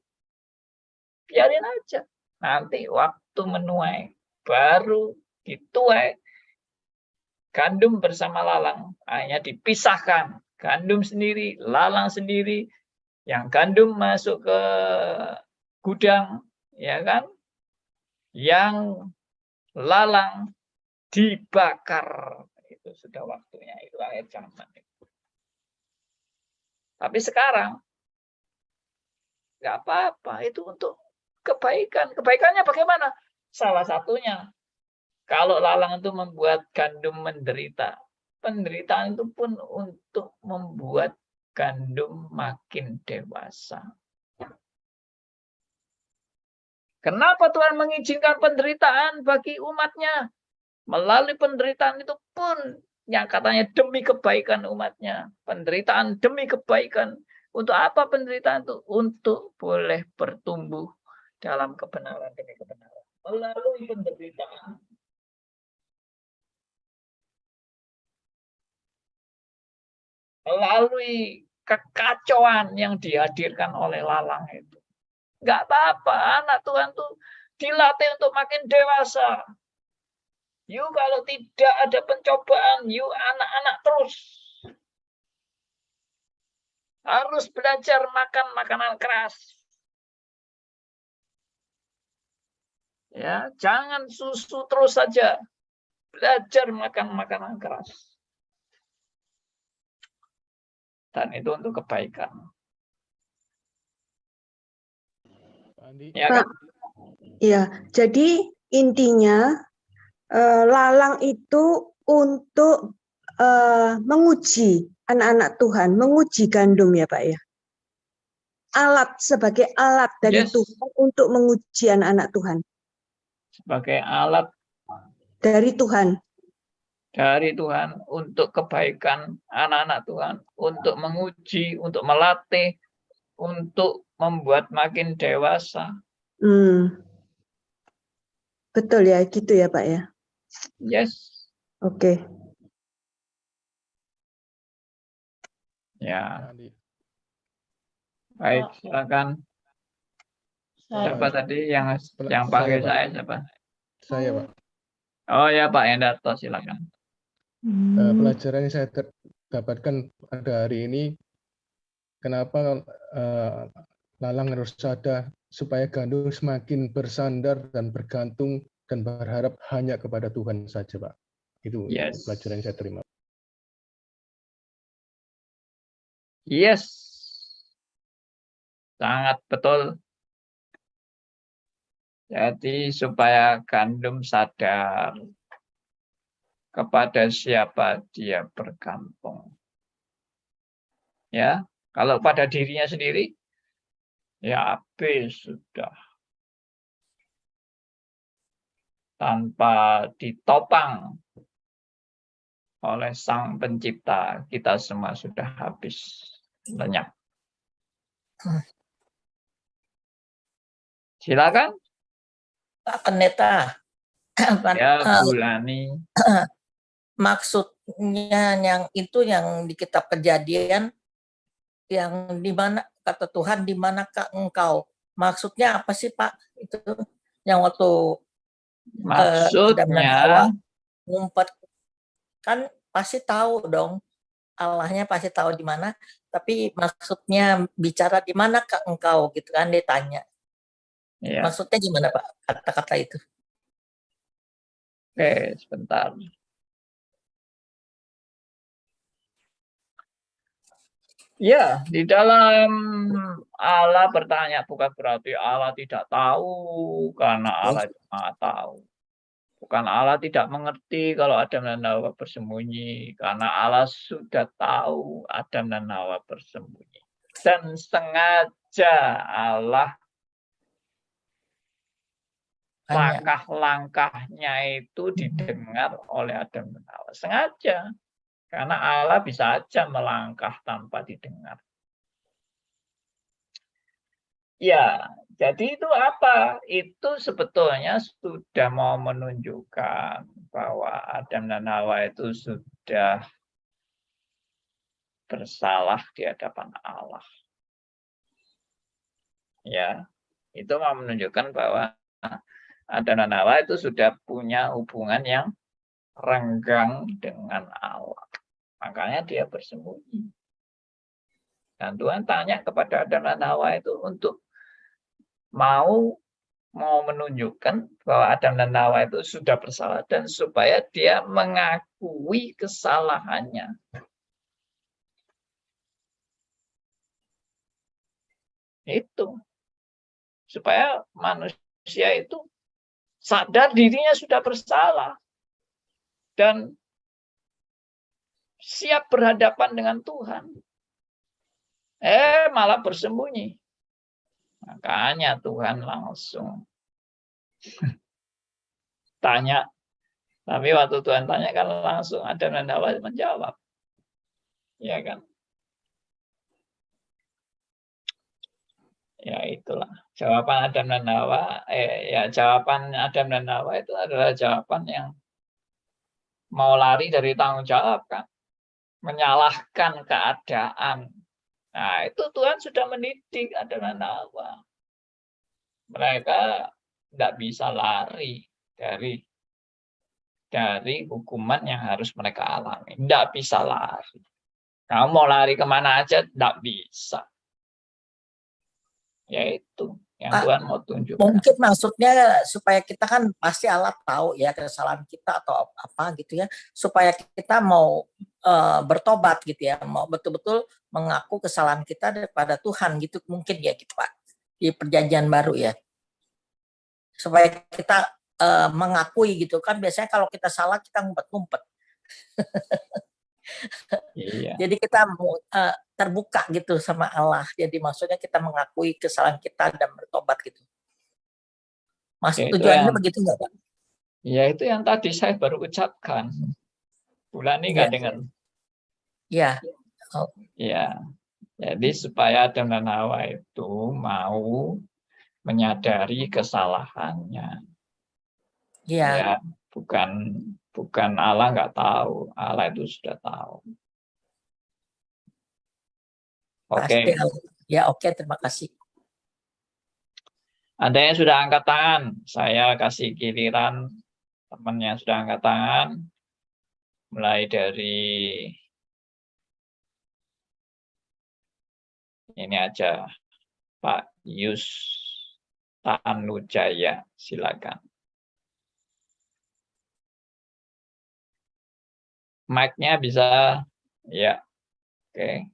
Biarin aja. Nanti waktu menuai, baru dituai. Gandum bersama lalang. Hanya dipisahkan. Gandum sendiri, lalang sendiri. Yang gandum masuk ke gudang, ya kan? Yang lalang dibakar. itu sudah waktunya, itu akhir zaman. Tapi sekarang nggak apa-apa, itu untuk kebaikan. Kebaikannya bagaimana? Salah satunya, kalau lalang itu membuat gandum menderita, penderitaan itu pun untuk membuat gandum makin dewasa. Kenapa Tuhan mengizinkan penderitaan bagi umatnya? Melalui penderitaan itu pun yang katanya demi kebaikan umatnya. Penderitaan demi kebaikan. Untuk apa penderitaan itu? Untuk boleh bertumbuh dalam kebenaran demi kebenaran. Melalui penderitaan. Melalui kekacauan yang dihadirkan oleh lalang itu. Nggak apa-apa, anak Tuhan tuh dilatih untuk makin dewasa. You kalau tidak ada pencobaan, you anak-anak terus. Harus belajar makan makanan keras. Ya, jangan susu terus saja. Belajar makan makanan keras. Dan itu untuk kebaikan. Ya, Pak, kan? ya, jadi intinya lalang itu untuk menguji anak-anak Tuhan, menguji gandum ya Pak ya. Alat sebagai alat dari Tuhan untuk menguji anak-anak Tuhan. Sebagai alat dari Tuhan. Dari Tuhan untuk kebaikan anak-anak Tuhan, untuk menguji, untuk melatih, untuk membuat makin dewasa. Betul ya, gitu ya Pak ya. Yes. Oke. Ya. Baik, silakan. Siapa tadi yang panggil saya siapa? Saya, Pak. Oh ya Pak Endarto, silakan. Pelajaran yang saya dapatkan pada hari ini, kenapa lalang harus ada supaya gandum semakin bersandar dan bergantung dan berharap hanya kepada Tuhan saja, Pak. Itu pelajaran yang saya terima. Yes. Sangat betul. Jadi supaya gandum sadar kepada siapa dia bergantung. Ya, kalau pada dirinya sendiri, ya habis sudah. Tanpa ditopang oleh Sang Pencipta, kita semua sudah habis lenyap. Silakan. Pak Pendeta. Ya, Bu Lani. Maksudnya yang itu yang di kitab Kejadian yang di mana kata Tuhan, di manakah engkau? Maksudnya apa sih Pak? Itu yang waktu maksudnya ngumpet, kan pasti tahu dong, Allahnya pasti tahu di mana, tapi maksudnya bicara di manakah engkau gitu kan ditanya. Ya. Maksudnya gimana Pak kata-kata itu? Oke, sebentar. Ya, di dalam Allah bertanya bukan berarti Allah tidak tahu, karena Allah Maha tahu. Bukan Allah tidak mengerti kalau Adam dan Hawa bersembunyi, karena Allah sudah tahu Adam dan Hawa bersembunyi. Dan sengaja Allah langkah-langkahnya itu didengar oleh Adam dan Hawa. Sengaja. Karena Allah bisa saja melangkah tanpa didengar. Ya, jadi itu apa? Itu sebetulnya sudah mau menunjukkan bahwa Adam dan Hawa itu sudah bersalah di hadapan Allah. Ya, itu mau menunjukkan bahwa Adam dan Hawa itu sudah punya hubungan yang renggang dengan Allah. Makanya dia bersembunyi. Dan Tuhan tanya kepada Adam dan Hawa itu untuk mau mau menunjukkan bahwa Adam dan Hawa itu sudah bersalah dan supaya dia mengakui kesalahannya. Itu supaya manusia itu sadar dirinya sudah bersalah dan siap berhadapan dengan Tuhan. Malah bersembunyi. Makanya Tuhan langsung tanya. Tapi waktu Tuhan tanya kan langsung Adam dan Hawa menjawab. Ya kan? Ya itulah. Jawaban Adam dan Hawa, jawaban Adam dan Hawa itu adalah jawaban yang mau lari dari tanggung jawab kan. Menyalahkan keadaan. Nah, itu Tuhan sudah mendidik Adam dan Hawa. Mereka tidak bisa lari dari hukuman yang harus mereka alami. Tidak bisa lari. Kamu mau lari kemana aja, tidak bisa. Yaitu yang Tuhan mau tunjukkan. Mungkin maksudnya supaya kita kan pasti Allah tahu ya kesalahan kita atau apa gitu ya. Supaya kita mau bertobat gitu ya. Mau betul-betul mengaku kesalahan kita daripada Tuhan gitu mungkin ya gitu Pak. Di perjanjian baru ya. Supaya kita mengakui gitu kan, biasanya kalau kita salah kita ngumpet-ngumpet. Iya. Jadi kita terbuka gitu sama Allah. Jadi maksudnya kita mengakui kesalahan kita dan bertobat gitu. Mas tujuannya begitu nggak Pak? Ya itu yang tadi saya baru ucapkan. Bulan ini nggak dengar. Iya. Ya. Jadi supaya Adam dan Hawa itu mau menyadari kesalahannya. Iya. Ya, bukan Allah nggak tahu, Allah itu sudah tahu. Oke. Ya oke, terima kasih. Ada yang sudah angkat tangan, saya kasih giliran teman yang sudah angkat tangan, mulai dari ini aja, Pak Yus Tanujaya, silakan. Mic-nya bisa, ya, oke.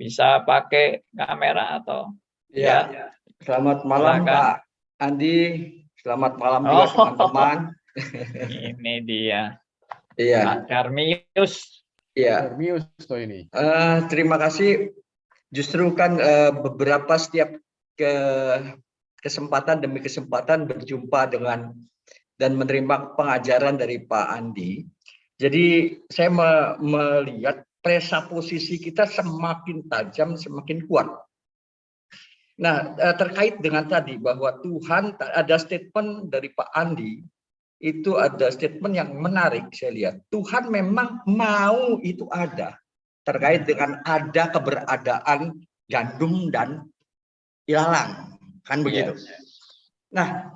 Bisa pakai kamera atau? Ya. Selamat malam silakan. Pak Andi, selamat malam juga teman-teman. Ini dia. Iya. Pak Darmius. Iya. Darmius toh ini. Terima kasih. Justru kan beberapa setiap kesempatan demi kesempatan berjumpa dengan dan menerima pengajaran dari Pak Andi. Jadi saya melihat presa posisi kita semakin tajam, semakin kuat. Nah, terkait dengan tadi bahwa Tuhan, ada statement dari Pak Andi, itu ada statement yang menarik saya lihat. Tuhan memang mau itu ada, terkait dengan ada keberadaan gandum dan ilalang, kan begitu. Nah,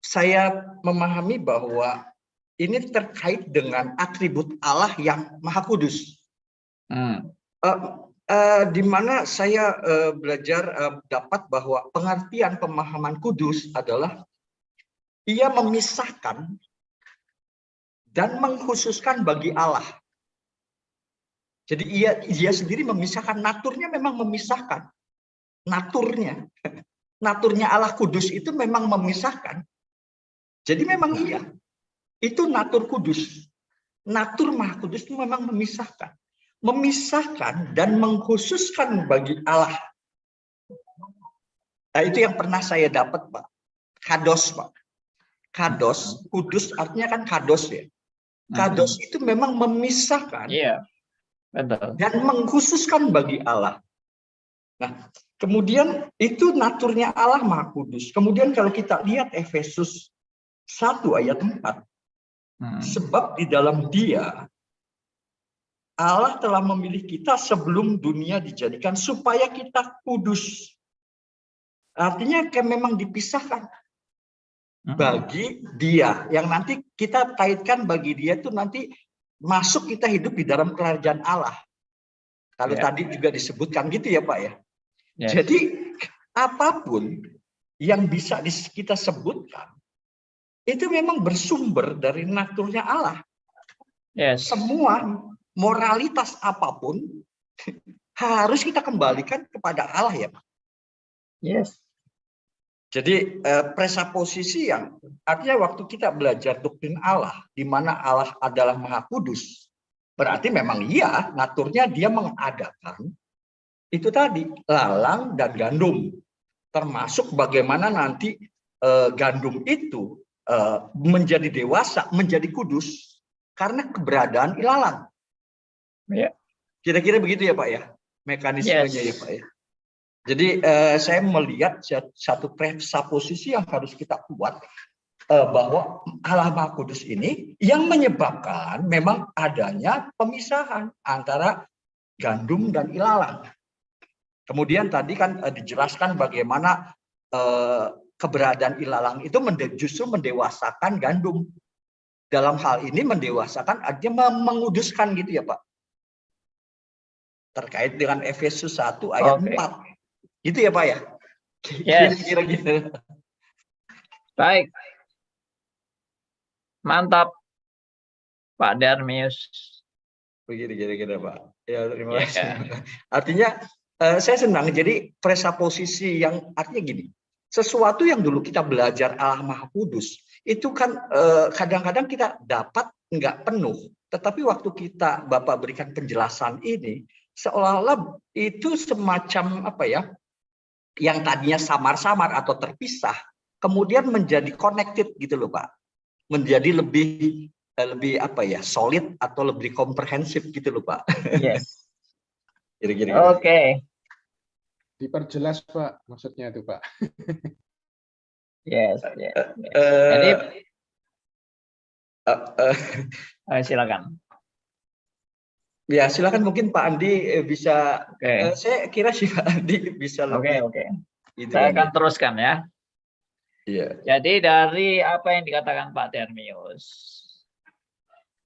saya memahami bahwa ini terkait dengan atribut Allah yang Maha Kudus. Di mana saya belajar dapat bahwa pengertian pemahaman kudus adalah ia memisahkan dan mengkhususkan bagi Allah. Jadi ia sendiri memisahkan, naturnya memang memisahkan. Naturnya Allah Kudus itu memang memisahkan. Jadi memang iya. Itu natur kudus. Natur Maha Kudus itu memang memisahkan. Memisahkan dan mengkhususkan bagi Allah. Nah, itu yang pernah saya dapat, Pak. Kados, Pak. Kados, kudus artinya kan kados ya. Kados itu memang memisahkan. Iya, betul. Dan mengkhususkan bagi Allah. Nah, kemudian itu naturnya Allah Maha Kudus. Kemudian kalau kita lihat Efesus 1 ayat 4. Sebab di dalam Dia Allah telah memilih kita sebelum dunia dijadikan supaya kita kudus. Artinya memang dipisahkan bagi Dia, yang nanti kita kaitkan bagi Dia itu nanti masuk kita hidup di dalam kerajaan Allah. Kalau tadi juga disebutkan gitu ya Pak ya. Jadi apapun yang bisa kita sebutkan itu memang bersumber dari naturnya Allah. Yes. Semua moralitas apapun harus kita kembalikan kepada Allah ya Pak. Yes. Jadi presaposisi yang artinya waktu kita belajar doktrin Allah, di mana Allah adalah Maha Kudus, berarti memang iya naturnya dia mengadakan itu tadi lalang dan gandum, termasuk bagaimana nanti gandum itu menjadi dewasa, menjadi kudus karena keberadaan ilalang. Ya. Kira-kira begitu ya Pak ya mekanismenya ya Pak ya. Jadi saya melihat satu presaposisi yang harus kita buat bahwa Allah Maha Kudus ini yang menyebabkan memang adanya pemisahan antara gandum dan ilalang. Kemudian tadi kan dijelaskan bagaimana keberadaan ilalang itu justru mendewasakan gandum. Dalam hal ini mendewasakan artinya menguduskan gitu ya Pak. Terkait dengan Efesus 1 ayat 4. Gitu ya Pak ya? Yes. Kira-kira gitu. Baik. Mantap, Pak Darmius. Begitu kira-kira Pak. Ya, terima kasih. Artinya saya senang. Jadi presaposisi yang artinya gini. Sesuatu yang dulu kita belajar Allah Maha Kudus, itu kan kadang-kadang kita dapat nggak penuh. Tetapi waktu kita Bapak berikan penjelasan ini, seolah-olah itu semacam apa ya, yang tadinya samar-samar atau terpisah, kemudian menjadi connected gitu loh Pak, menjadi lebih apa ya, solid atau lebih komprehensif gitu loh Pak. Yes. Kira-kira. Oke. Diperjelas Pak, maksudnya itu Pak. Yes. Jadi silakan. Ya silakan, mungkin Pak Andi bisa. Oke. Saya kira sih Pak Andi bisa lebih. Oke. Saya akan teruskan ya. Iya. Jadi dari apa yang dikatakan Pak Darmius,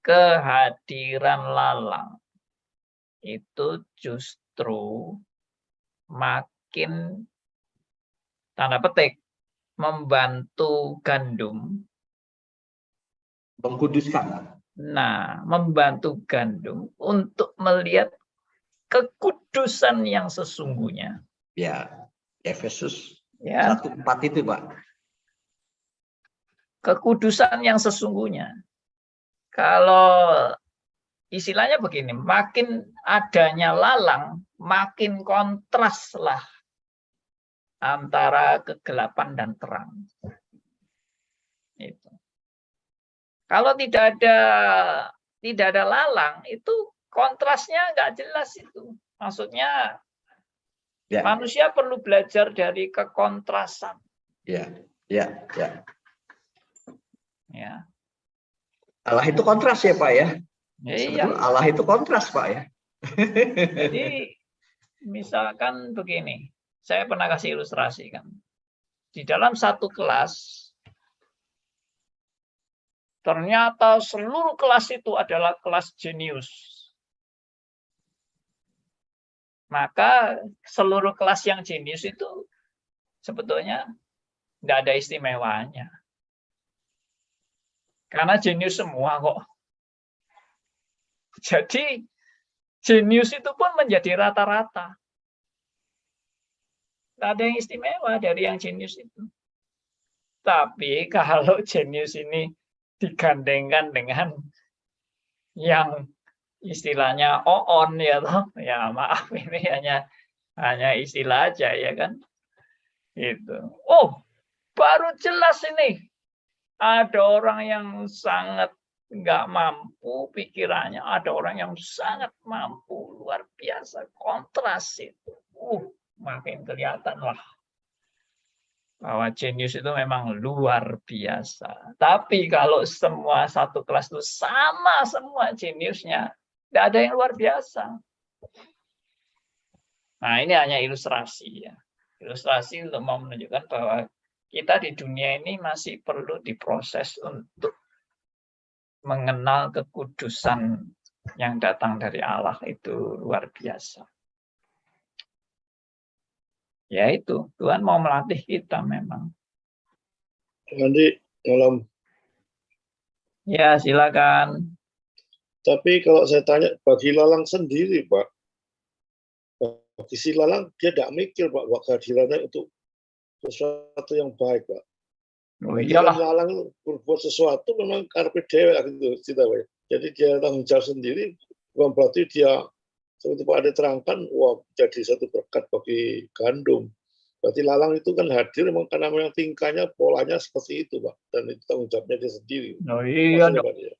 kehadiran lalang itu justru makin tanda petik membantu gandum. Mengkuduskan. Nah, membantu gandum untuk melihat kekudusan yang sesungguhnya. Ya, Efesus Ya. 1:4 itu Pak. Kekudusan yang sesungguhnya. Kalau istilahnya begini, makin adanya lalang, makin kontraslah antara kegelapan dan terang. Itu. Kalau tidak ada lalang, itu kontrasnya nggak jelas itu. Maksudnya Ya. manusia perlu belajar dari kekontrasan. Ya. Allah itu kontras ya Pak ya. Iya. Allah itu kontras Pak ya. Jadi misalkan begini, saya pernah kasih ilustrasi kan. Di dalam satu kelas, ternyata seluruh kelas itu adalah kelas jenius. Maka seluruh kelas yang jenius itu sebetulnya tidak ada istimewanya. Karena jenius semua kok. Jadi jenius itu pun menjadi rata-rata. Tidak ada yang istimewa dari yang jenius itu. Tapi kalau jenius ini digandengkan dengan yang istilahnya on ya toh, ya maaf ini hanya istilah aja ya kan. Itu. Oh, baru jelas ini ada orang yang sangat nggak mampu pikirannya, ada orang yang sangat mampu, luar biasa, kontras itu. Makin kelihatan lah bahwa jenius itu memang luar biasa. Tapi kalau semua satu kelas itu sama semua jeniusnya, tidak ada yang luar biasa. Nah, ini hanya ilustrasi ya. Ilustrasi untuk mau menunjukkan bahwa kita di dunia ini masih perlu diproses untuk mengenal kekudusan yang datang dari Allah itu luar biasa. Ya itu, Tuhan mau melatih kita memang. Nanti malam. Ya, silakan. Tapi kalau saya tanya, bagi Lalang sendiri, Pak, bagi si Lalang, dia tidak mikir, Pak, bahwa kehadirannya untuk sesuatu yang baik, Pak. Oh Jadi kan iyalah. Lalang berbuat sesuatu memang karpe dewa gitu, Pak. Jadi dia tanggung jawab sendiri, bukan berarti dia, seperti Pak Ade terangkan, wah jadi satu berkat bagi Gandum. Berarti Lalang itu kan hadir memang karena memang tingkahnya, polanya seperti itu, Pak. Dan itu tanggung jawabnya dia sendiri. Oh iya Maksudnya, dong. Pak, ya.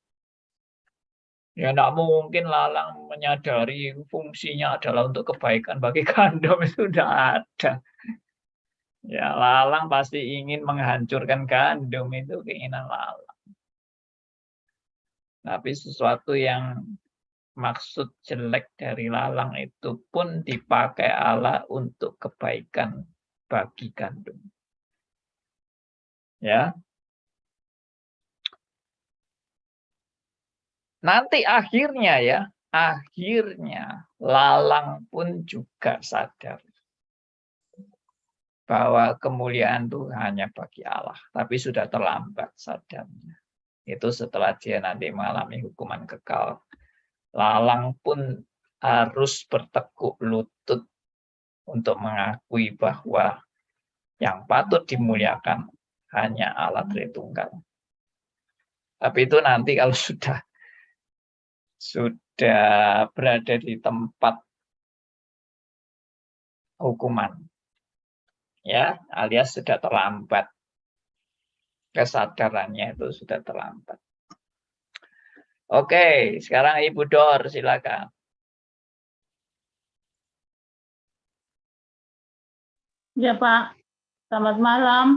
Ya enggak mungkin Lalang menyadari fungsinya adalah untuk kebaikan bagi Gandum, itu tidak ada. Ya, Lalang pasti ingin menghancurkan Gandum, itu keinginan Lalang. Tapi sesuatu yang maksud jelek dari Lalang itu pun dipakai Allah untuk kebaikan bagi Gandum. Ya. Nanti akhirnya Lalang pun juga sadar bahwa kemuliaan itu hanya bagi Allah, tapi sudah terlambat sadarnya. Itu setelah dia nanti mengalami hukuman kekal. Lalang pun harus bertekuk lutut untuk mengakui bahwa yang patut dimuliakan hanya Allah Tritunggal. Tapi itu nanti kalau sudah berada di tempat hukuman, ya, alias sudah terlambat, kesadarannya itu sudah terlambat. Oke, sekarang Ibu Dor, silakan. Ya Pak, selamat malam.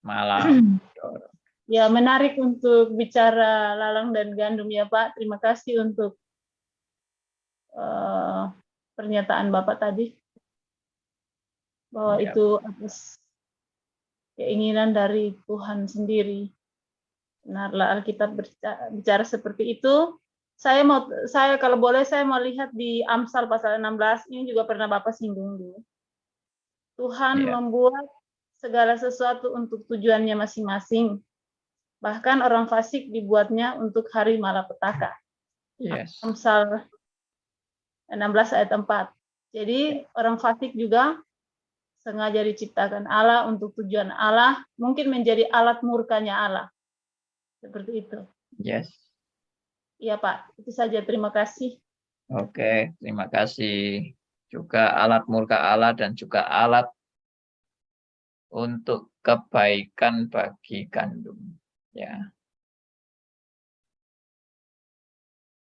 Malam. Dor. Ya, menarik untuk bicara Lalang dan Gandum ya Pak. Terima kasih untuk pernyataan Bapak tadi. Bahwa Ya. itu atas keinginan dari Tuhan sendiri. Benarlah Alkitab bicara seperti itu. Saya kalau boleh saya mau lihat di Amsal pasal 16, ini juga pernah Bapak singgung dulu. Tuhan membuat segala sesuatu untuk tujuannya masing-masing. Bahkan orang fasik dibuatnya untuk hari malapetaka. Yes. Amsal 16 ayat 4. Jadi orang fasik juga sengaja diciptakan Allah untuk tujuan Allah, mungkin menjadi alat murkanya Allah. Seperti itu. Yes. Iya Pak, itu saja. Terima kasih. Oke, terima kasih. Juga alat murka Allah dan juga alat untuk kebaikan bagi Gandum. Ya.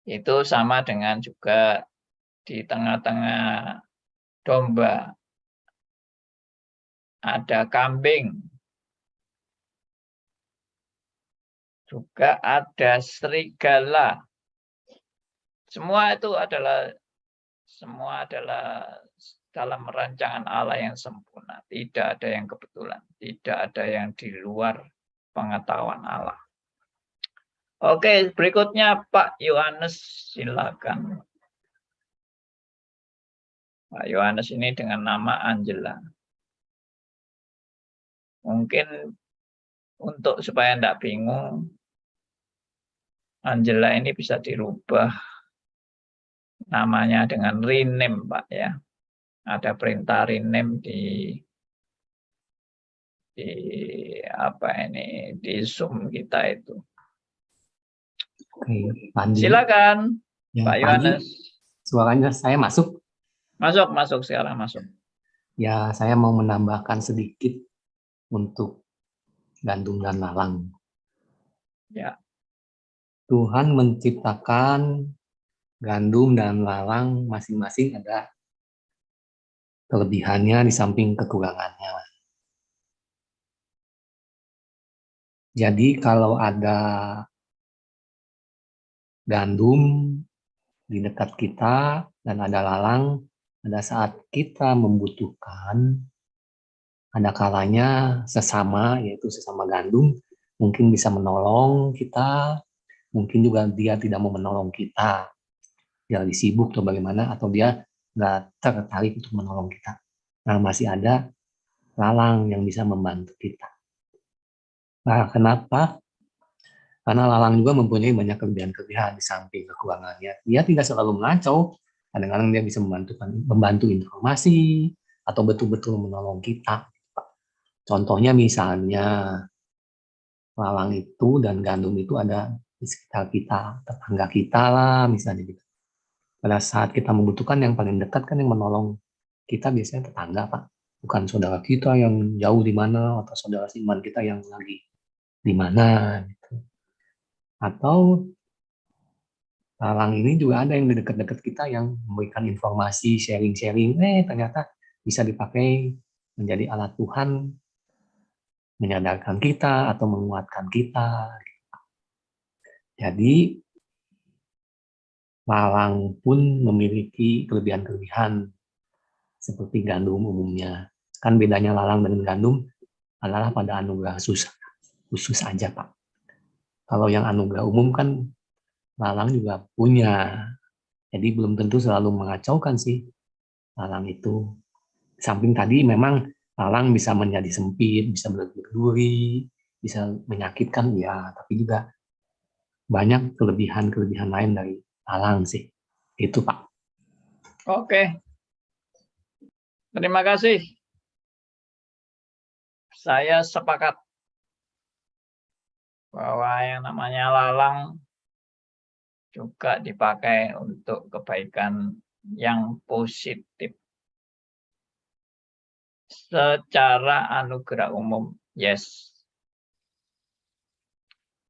Itu sama dengan juga di tengah-tengah domba ada kambing, juga ada serigala. Semua adalah dalam rancangan Allah yang sempurna. Tidak ada yang kebetulan, tidak ada yang di luar pengetahuan Allah. Oke, berikutnya Pak Yohanes, silakan. Pak Yohanes ini dengan nama Angela. Mungkin untuk supaya tidak bingung, Angela ini bisa dirubah namanya dengan rename, Pak ya. Ada perintah rename di Zoom kita itu. Oke, Pandi. Silakan, Ya, Pak Yohanes. Suaranya saya masuk? Masuk sekarang masuk. Ya, saya mau menambahkan sedikit untuk Gandum dan Lalang. Ya. Tuhan menciptakan Gandum dan Lalang masing-masing ada kelebihannya di samping kekurangannya. Jadi kalau ada Gandum di dekat kita dan ada Lalang, pada saat kita membutuhkan, ada kalanya sesama, yaitu sesama Gandum, mungkin bisa menolong kita, mungkin juga dia tidak mau menolong kita. Dia lagi sibuk atau bagaimana, atau dia nggak tertarik untuk menolong kita. Nah, masih ada lalang yang bisa membantu kita. Nah, kenapa? Karena lalang juga mempunyai banyak kelebihan-kelebihan di samping kekurangannya. Dia tidak selalu mengacau, kadang-kadang dia bisa membantu informasi, atau betul-betul menolong kita. Contohnya misalnya, lalang itu dan gandum itu ada di sekitar kita, tetangga kita lah misalnya gitu. Pada saat kita membutuhkan yang paling dekat kan yang menolong kita biasanya tetangga, Pak. Bukan saudara kita yang jauh di mana atau saudara seiman kita yang lagi di mana gitu. Atau lalang ini juga ada yang di dekat-dekat kita yang memberikan informasi, sharing-sharing, ternyata bisa dipakai menjadi alat Tuhan menyadarkan kita atau menguatkan kita. Jadi lalang pun memiliki kelebihan-kelebihan seperti gandum umumnya. Kan bedanya lalang dengan gandum adalah pada anugerah khusus aja, Pak. Kalau yang anugerah umum kan lalang juga punya. Jadi belum tentu selalu mengacaukan sih lalang itu. Samping tadi memang lalang bisa menjadi sempit, bisa berduri, bisa menyakitkan ya, tapi juga banyak kelebihan-kelebihan lain dari lalang sih. Itu, Pak. Oke. Terima kasih. Saya sepakat bahwa yang namanya lalang juga dipakai untuk kebaikan yang positif. Secara anugerah umum, yes.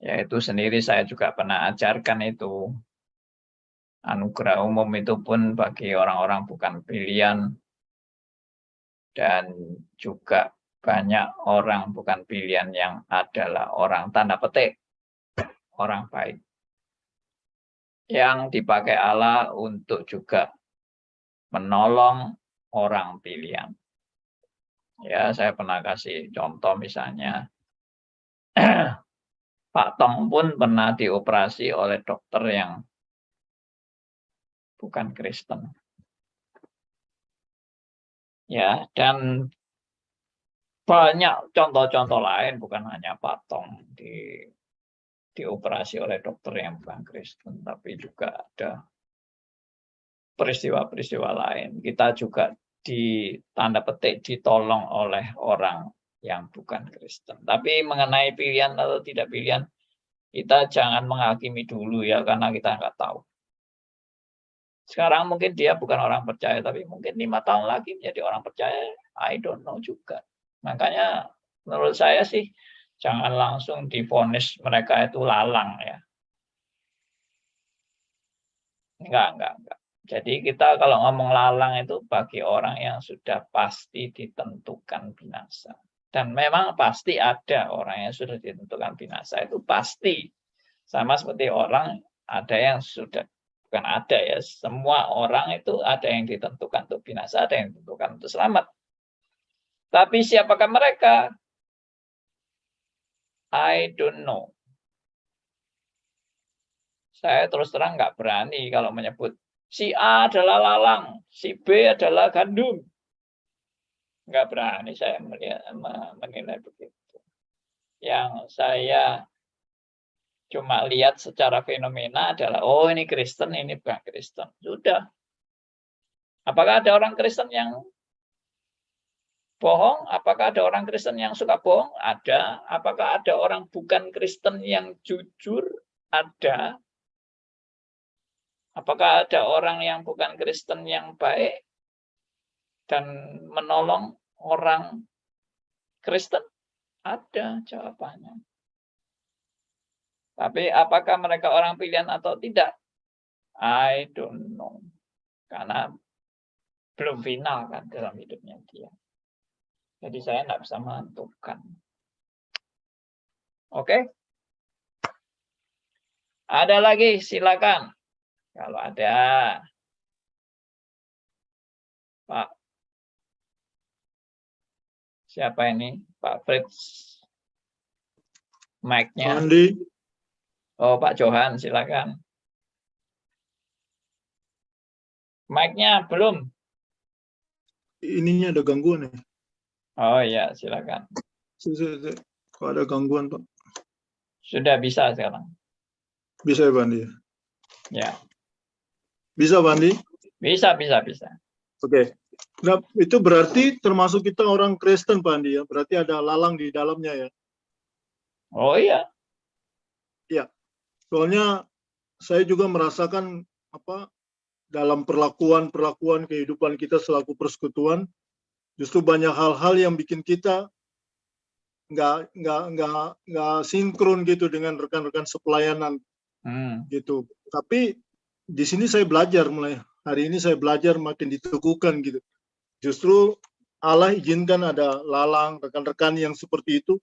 Yaitu sendiri saya juga pernah ajarkan itu. Anugerah umum itu pun bagi orang-orang bukan pilihan. Dan juga banyak orang bukan pilihan yang adalah orang tanda petik, orang baik. Yang dipakai Allah untuk juga menolong orang pilihan. Ya, saya pernah kasih contoh misalnya, Pak Tong pun pernah dioperasi oleh dokter yang bukan Kristen. Ya, dan banyak contoh-contoh lain, bukan hanya Pak Tong dioperasi oleh dokter yang bukan Kristen, tapi juga ada peristiwa-peristiwa lain. Kita juga tanda petik ditolong oleh orang yang bukan Kristen. Tapi mengenai pilihan atau tidak pilihan, kita jangan menghakimi dulu ya, karena kita nggak tahu. Sekarang mungkin dia bukan orang percaya, tapi mungkin 5 tahun lagi menjadi orang percaya. I don't know juga. Makanya menurut saya sih, jangan langsung divonis mereka itu lalang ya. Enggak. Jadi kita kalau ngomong lalang itu bagi orang yang sudah pasti ditentukan binasa. Dan memang pasti ada orang yang sudah ditentukan binasa, itu pasti. Sama seperti orang ada yang sudah, bukan ada ya, semua orang itu ada yang ditentukan untuk binasa, ada yang ditentukan untuk selamat. Tapi siapakah mereka? I don't know. Saya terus terang nggak berani kalau menyebut si A adalah lalang, si B adalah gandum. Nggak berani saya menilai begitu. Yang saya cuma lihat secara fenomena adalah, oh ini Kristen, ini bukan Kristen. Sudah. Apakah ada orang Kristen yang bohong? Apakah ada orang Kristen yang suka bohong? Ada. Apakah ada orang bukan Kristen yang jujur? Ada. Apakah ada orang yang bukan Kristen yang baik dan menolong orang Kristen? Ada jawabannya. Tapi apakah mereka orang pilihan atau tidak? I don't know. Karena belum final kan dalam hidupnya dia. Jadi saya tidak bisa menentukan. Oke? Ada lagi, silakan. Kalau ada. Pak. Siapa ini? Pak Fritz. Mic-nya. Andi. Oh, Pak Johan, silakan. Mic-nya belum. ininya ada gangguan ya. Oh ya, silakan. Kok ada gangguan, Pak? Sudah bisa sekarang. Bisa ya, Pak Andi? Ya. Bisa, Pak Andi? Bisa. Oke. Nah, itu berarti termasuk kita orang Kristen, Pak Andi ya. Berarti ada lalang di dalamnya ya. Oh iya. Iya. Soalnya saya juga merasakan dalam perlakuan kehidupan kita selaku persekutuan, justru banyak hal-hal yang bikin kita nggak sinkron gitu dengan rekan-rekan sepelayanan gitu. Tapi di sini saya belajar, mulai hari ini saya belajar makin diteguhkan gitu. Justru Allah izinkan ada lalang, rekan-rekan yang seperti itu,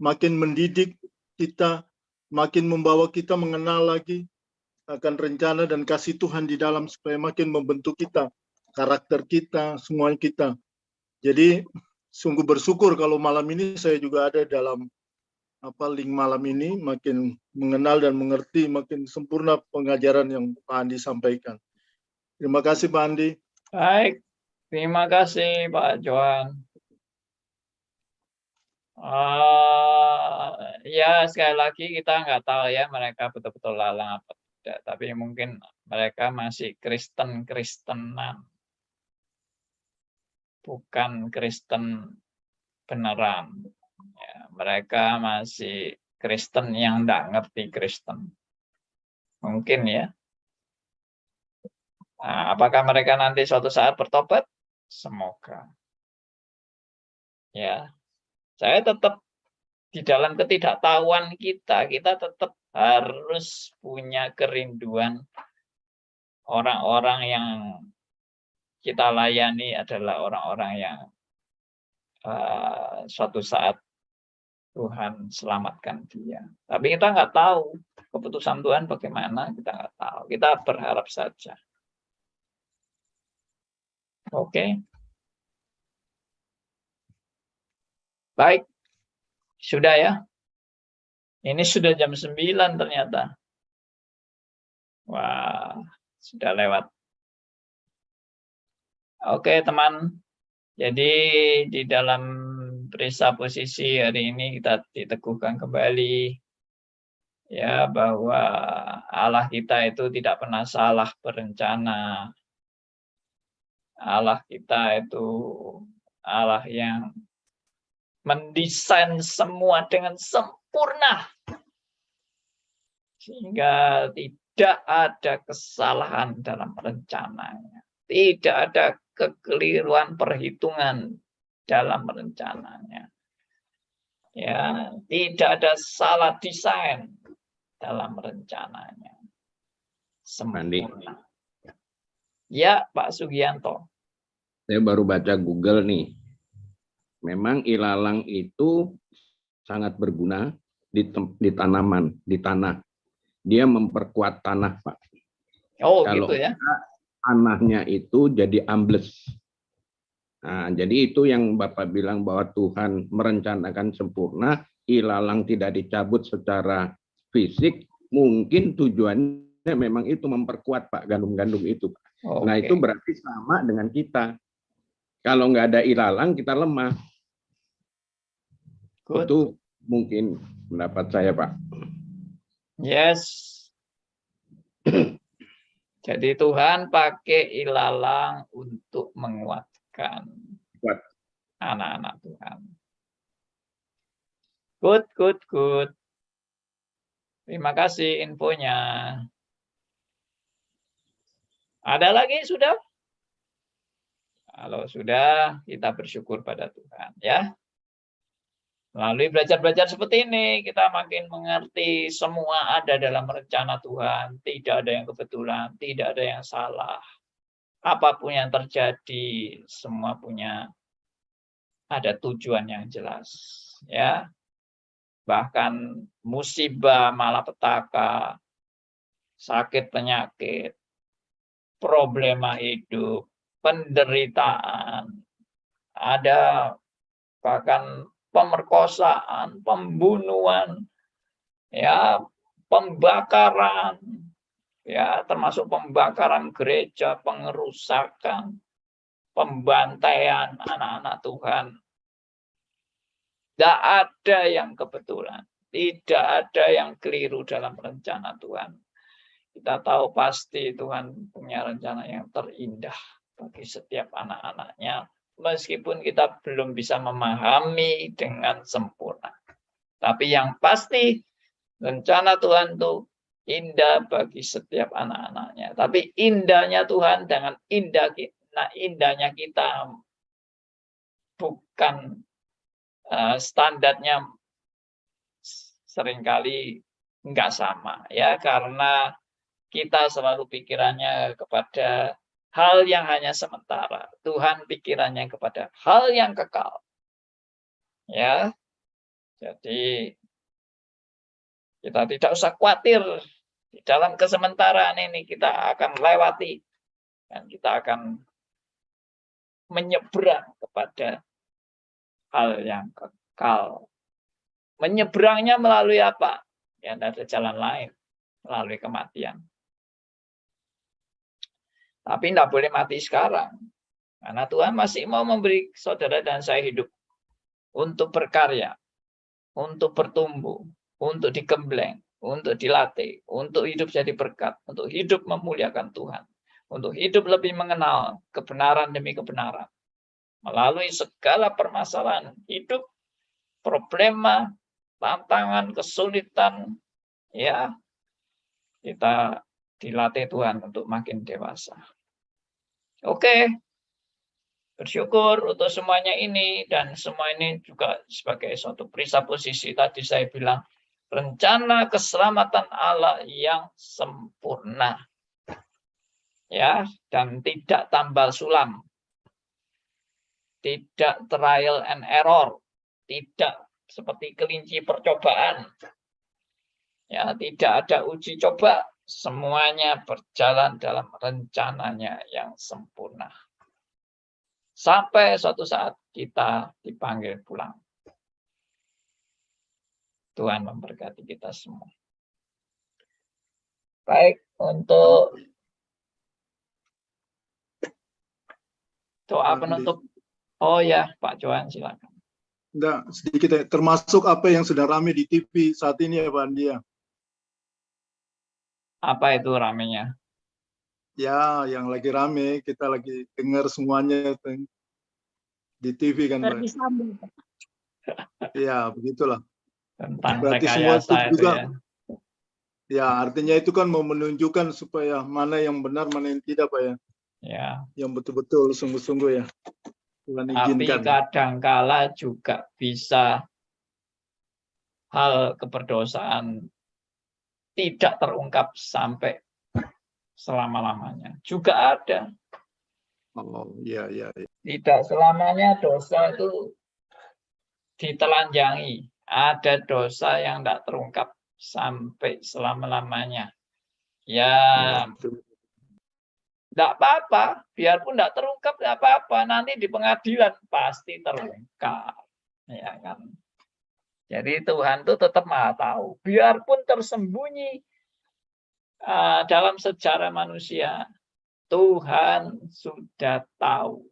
makin mendidik kita, makin membawa kita mengenal lagi akan rencana dan kasih Tuhan di dalam, supaya makin membentuk kita, karakter kita, semua kita. Jadi sungguh bersyukur kalau malam ini saya juga ada dalam link malam ini, makin mengenal dan mengerti, makin sempurna pengajaran yang Pak Andi sampaikan. Terima kasih Pak Andi. Baik, terima kasih Pak Johan. Ya sekali lagi kita nggak tahu ya mereka betul-betul lalang apa tidak, tapi mungkin mereka masih Kristen-Kristenan, bukan Kristen beneran. Ya, mereka masih Kristen yang nggak ngerti Kristen, mungkin ya. Nah, apakah mereka nanti suatu saat bertobat? Semoga. Ya, saya tetap di dalam ketidaktahuan kita tetap harus punya kerinduan orang-orang yang kita layani adalah orang-orang yang suatu saat Tuhan selamatkan dia. Tapi kita nggak tahu keputusan Tuhan bagaimana, kita nggak tahu. Kita berharap saja. Oke. Baik. Sudah ya. Ini sudah jam 9 ternyata. Wah, sudah lewat. Oke, teman. Jadi di dalam perisa posisi hari ini kita diteguhkan kembali ya bahwa Allah kita itu tidak pernah salah berencana. Allah kita itu Allah yang mendesain semua dengan sempurna sehingga tidak ada kesalahan dalam rencananya, tidak ada kekeliruan perhitungan dalam rencananya, ya, tidak ada salah desain dalam rencananya, sempurna. Ya, Pak Sugianto. Saya baru baca Google nih. Memang ilalang itu sangat berguna di tanaman, di tanah. Dia memperkuat tanah, Pak. Oh, kalau gitu ya. Tanahnya itu jadi ambles. Nah, jadi itu yang Bapak bilang bahwa Tuhan merencanakan sempurna, ilalang tidak dicabut secara fisik, mungkin tujuannya memang itu memperkuat Pak gandum-gandum itu. Okay. Nah, itu berarti sama dengan kita. Kalau nggak ada ilalang, kita lemah. Good. Itu mungkin pendapat saya, Pak. Yes. Jadi Tuhan pakai ilalang untuk menguatkan anak-anak Tuhan. Good. Terima kasih infonya. Ada lagi sudah? Kalau sudah, kita bersyukur pada Tuhan ya. Melalui belajar-belajar seperti ini, kita makin mengerti semua ada dalam rencana Tuhan. Tidak ada yang kebetulan, tidak ada yang salah. Apapun yang terjadi, semua punya ada tujuan yang jelas. Ya, bahkan musibah, malapetaka, sakit penyakit, problema hidup, penderitaan, ada bahkan pemerkosaan, pembunuhan, ya, pembakaran, ya, termasuk pembakaran gereja, pengerusakan, pembantaian anak-anak Tuhan. Tidak ada yang kebetulan. Tidak ada yang keliru dalam rencana Tuhan. Kita tahu pasti Tuhan punya rencana yang terindah bagi setiap anak-anaknya. Meskipun kita belum bisa memahami dengan sempurna. Tapi yang pasti rencana Tuhan itu indah bagi setiap anak-anaknya. Tapi indahnya Tuhan dengan indahnya kita bukan standarnya seringkali nggak sama ya, karena kita selalu pikirannya kepada hal yang hanya sementara. Tuhan pikirannya kepada hal yang kekal. Ya. Jadi kita tidak usah khawatir di dalam kesementaraan ini kita akan lewati dan kita akan menyeberang kepada hal yang kekal. Menyeberangnya melalui apa? Ya, tidak ada jalan lain, melalui kematian. Tapi tidak boleh mati sekarang. Karena Tuhan masih mau memberi saudara dan saya hidup untuk berkarya, untuk bertumbuh, untuk digembleng, untuk dilatih, untuk hidup jadi berkat, untuk hidup memuliakan Tuhan, untuk hidup lebih mengenal kebenaran demi kebenaran. Melalui segala permasalahan hidup, problema, tantangan, kesulitan, ya, kita dilatih Tuhan untuk makin dewasa. Oke, bersyukur untuk semuanya ini, dan semua ini juga sebagai suatu presupposisi tadi saya bilang, rencana keselamatan Allah yang sempurna. Ya, dan tidak tambal sulam. Tidak trial and error, tidak seperti kelinci percobaan. Ya, tidak ada uji coba, semuanya berjalan dalam rencananya yang sempurna. Sampai suatu saat kita dipanggil pulang. Tuhan memberkati kita semua. Baik, untuk doa penutup. Oh ya, Pak Johan, silakan. Enggak, sedikit ya. Termasuk apa yang sudah rame di TV saat ini ya Pak Andi ya. Apa itu ramenya? Ya, yang lagi rame, kita lagi dengar semuanya di TV kan Pak. Ya, begitulah. Tentang berarti semua itu juga ya. Ya, artinya itu kan mau menunjukkan supaya mana yang benar, mana yang tidak Pak ya. Ya. Yang betul-betul sungguh-sungguh ya. Tuhan izinkan. Tapi kadangkala juga bisa hal keberdosaan tidak terungkap sampai selama-lamanya. Juga ada. Oh, iya, iya. Tidak selamanya dosa itu ditelanjangi. Ada dosa yang tidak terungkap sampai selama-lamanya. Ya, tidak apa-apa, biarpun tidak terungkap, tidak apa-apa. Nanti di pengadilan pasti terungkap, ya kan? Jadi Tuhan itu tetap Maha Tahu, biarpun tersembunyi dalam sejarah manusia, Tuhan sudah tahu.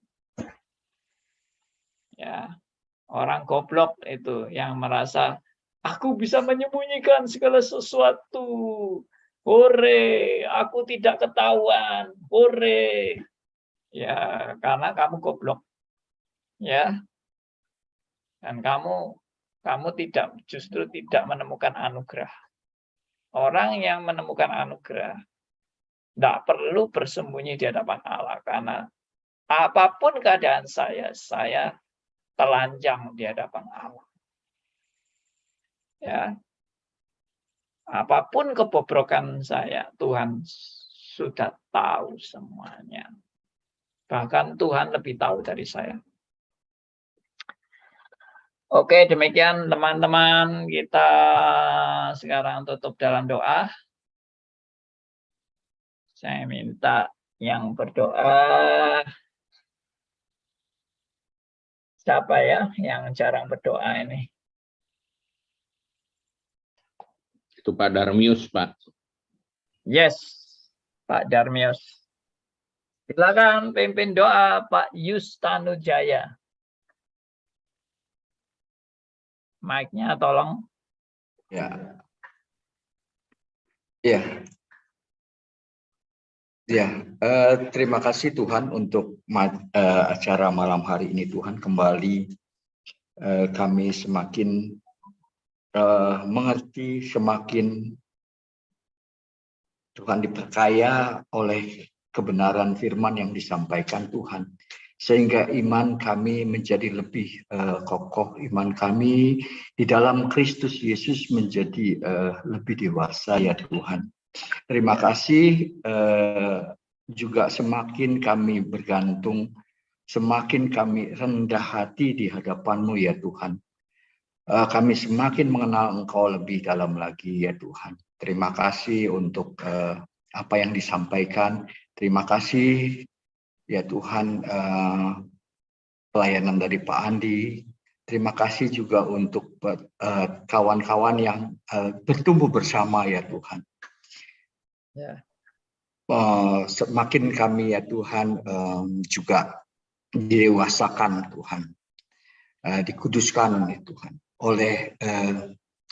Ya, orang goblok itu yang merasa aku bisa menyembunyikan segala sesuatu. Hore, aku tidak ketahuan. Hore. Ya, karena kamu goblok. Ya. Dan kamu justru tidak menemukan anugerah. Orang yang menemukan anugerah tidak perlu bersembunyi di hadapan Allah, karena apapun keadaan saya telanjang di hadapan Allah. Ya. Apapun kebobrokan saya, Tuhan sudah tahu semuanya. Bahkan Tuhan lebih tahu dari saya. Oke, demikian teman-teman. Kita sekarang tutup dalam doa. Saya minta yang berdoa. Siapa ya yang jarang berdoa ini? Itu Pak Darmius, Pak. Yes, Pak Darmius. Silakan pimpin doa Pak Yustanujaya. Mic-nya tolong. Ya. Ya. Ya, terima kasih Tuhan untuk acara malam hari ini Tuhan. Kembali kami semakin mengerti, semakin Tuhan diperkaya oleh kebenaran firman yang disampaikan Tuhan. Sehingga iman kami menjadi lebih kokoh, iman kami di dalam Kristus Yesus menjadi lebih dewasa ya Tuhan. Terima kasih, juga semakin kami bergantung, semakin kami rendah hati di hadapan-Mu ya Tuhan. Kami semakin mengenal Engkau lebih dalam lagi ya Tuhan. Terima kasih untuk apa yang disampaikan. Terima kasih ya Tuhan pelayanan dari Pak Andi. Terima kasih juga untuk kawan-kawan yang bertumbuh bersama ya Tuhan. Ya. Semakin kami ya Tuhan juga didewasakan Tuhan, dikuduskan ya Tuhan oleh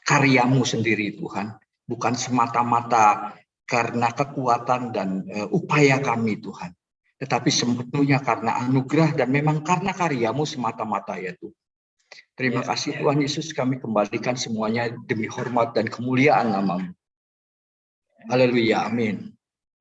karya-Mu sendiri Tuhan, bukan semata-mata karena kekuatan dan upaya kami Tuhan, tetapi sepenuhnya karena anugerah dan memang karena karya-Mu semata-mata ya Tuhan. Terima kasih Tuhan Yesus, kami kembalikan semuanya demi hormat dan kemuliaan nama-Mu. Haleluya, amin.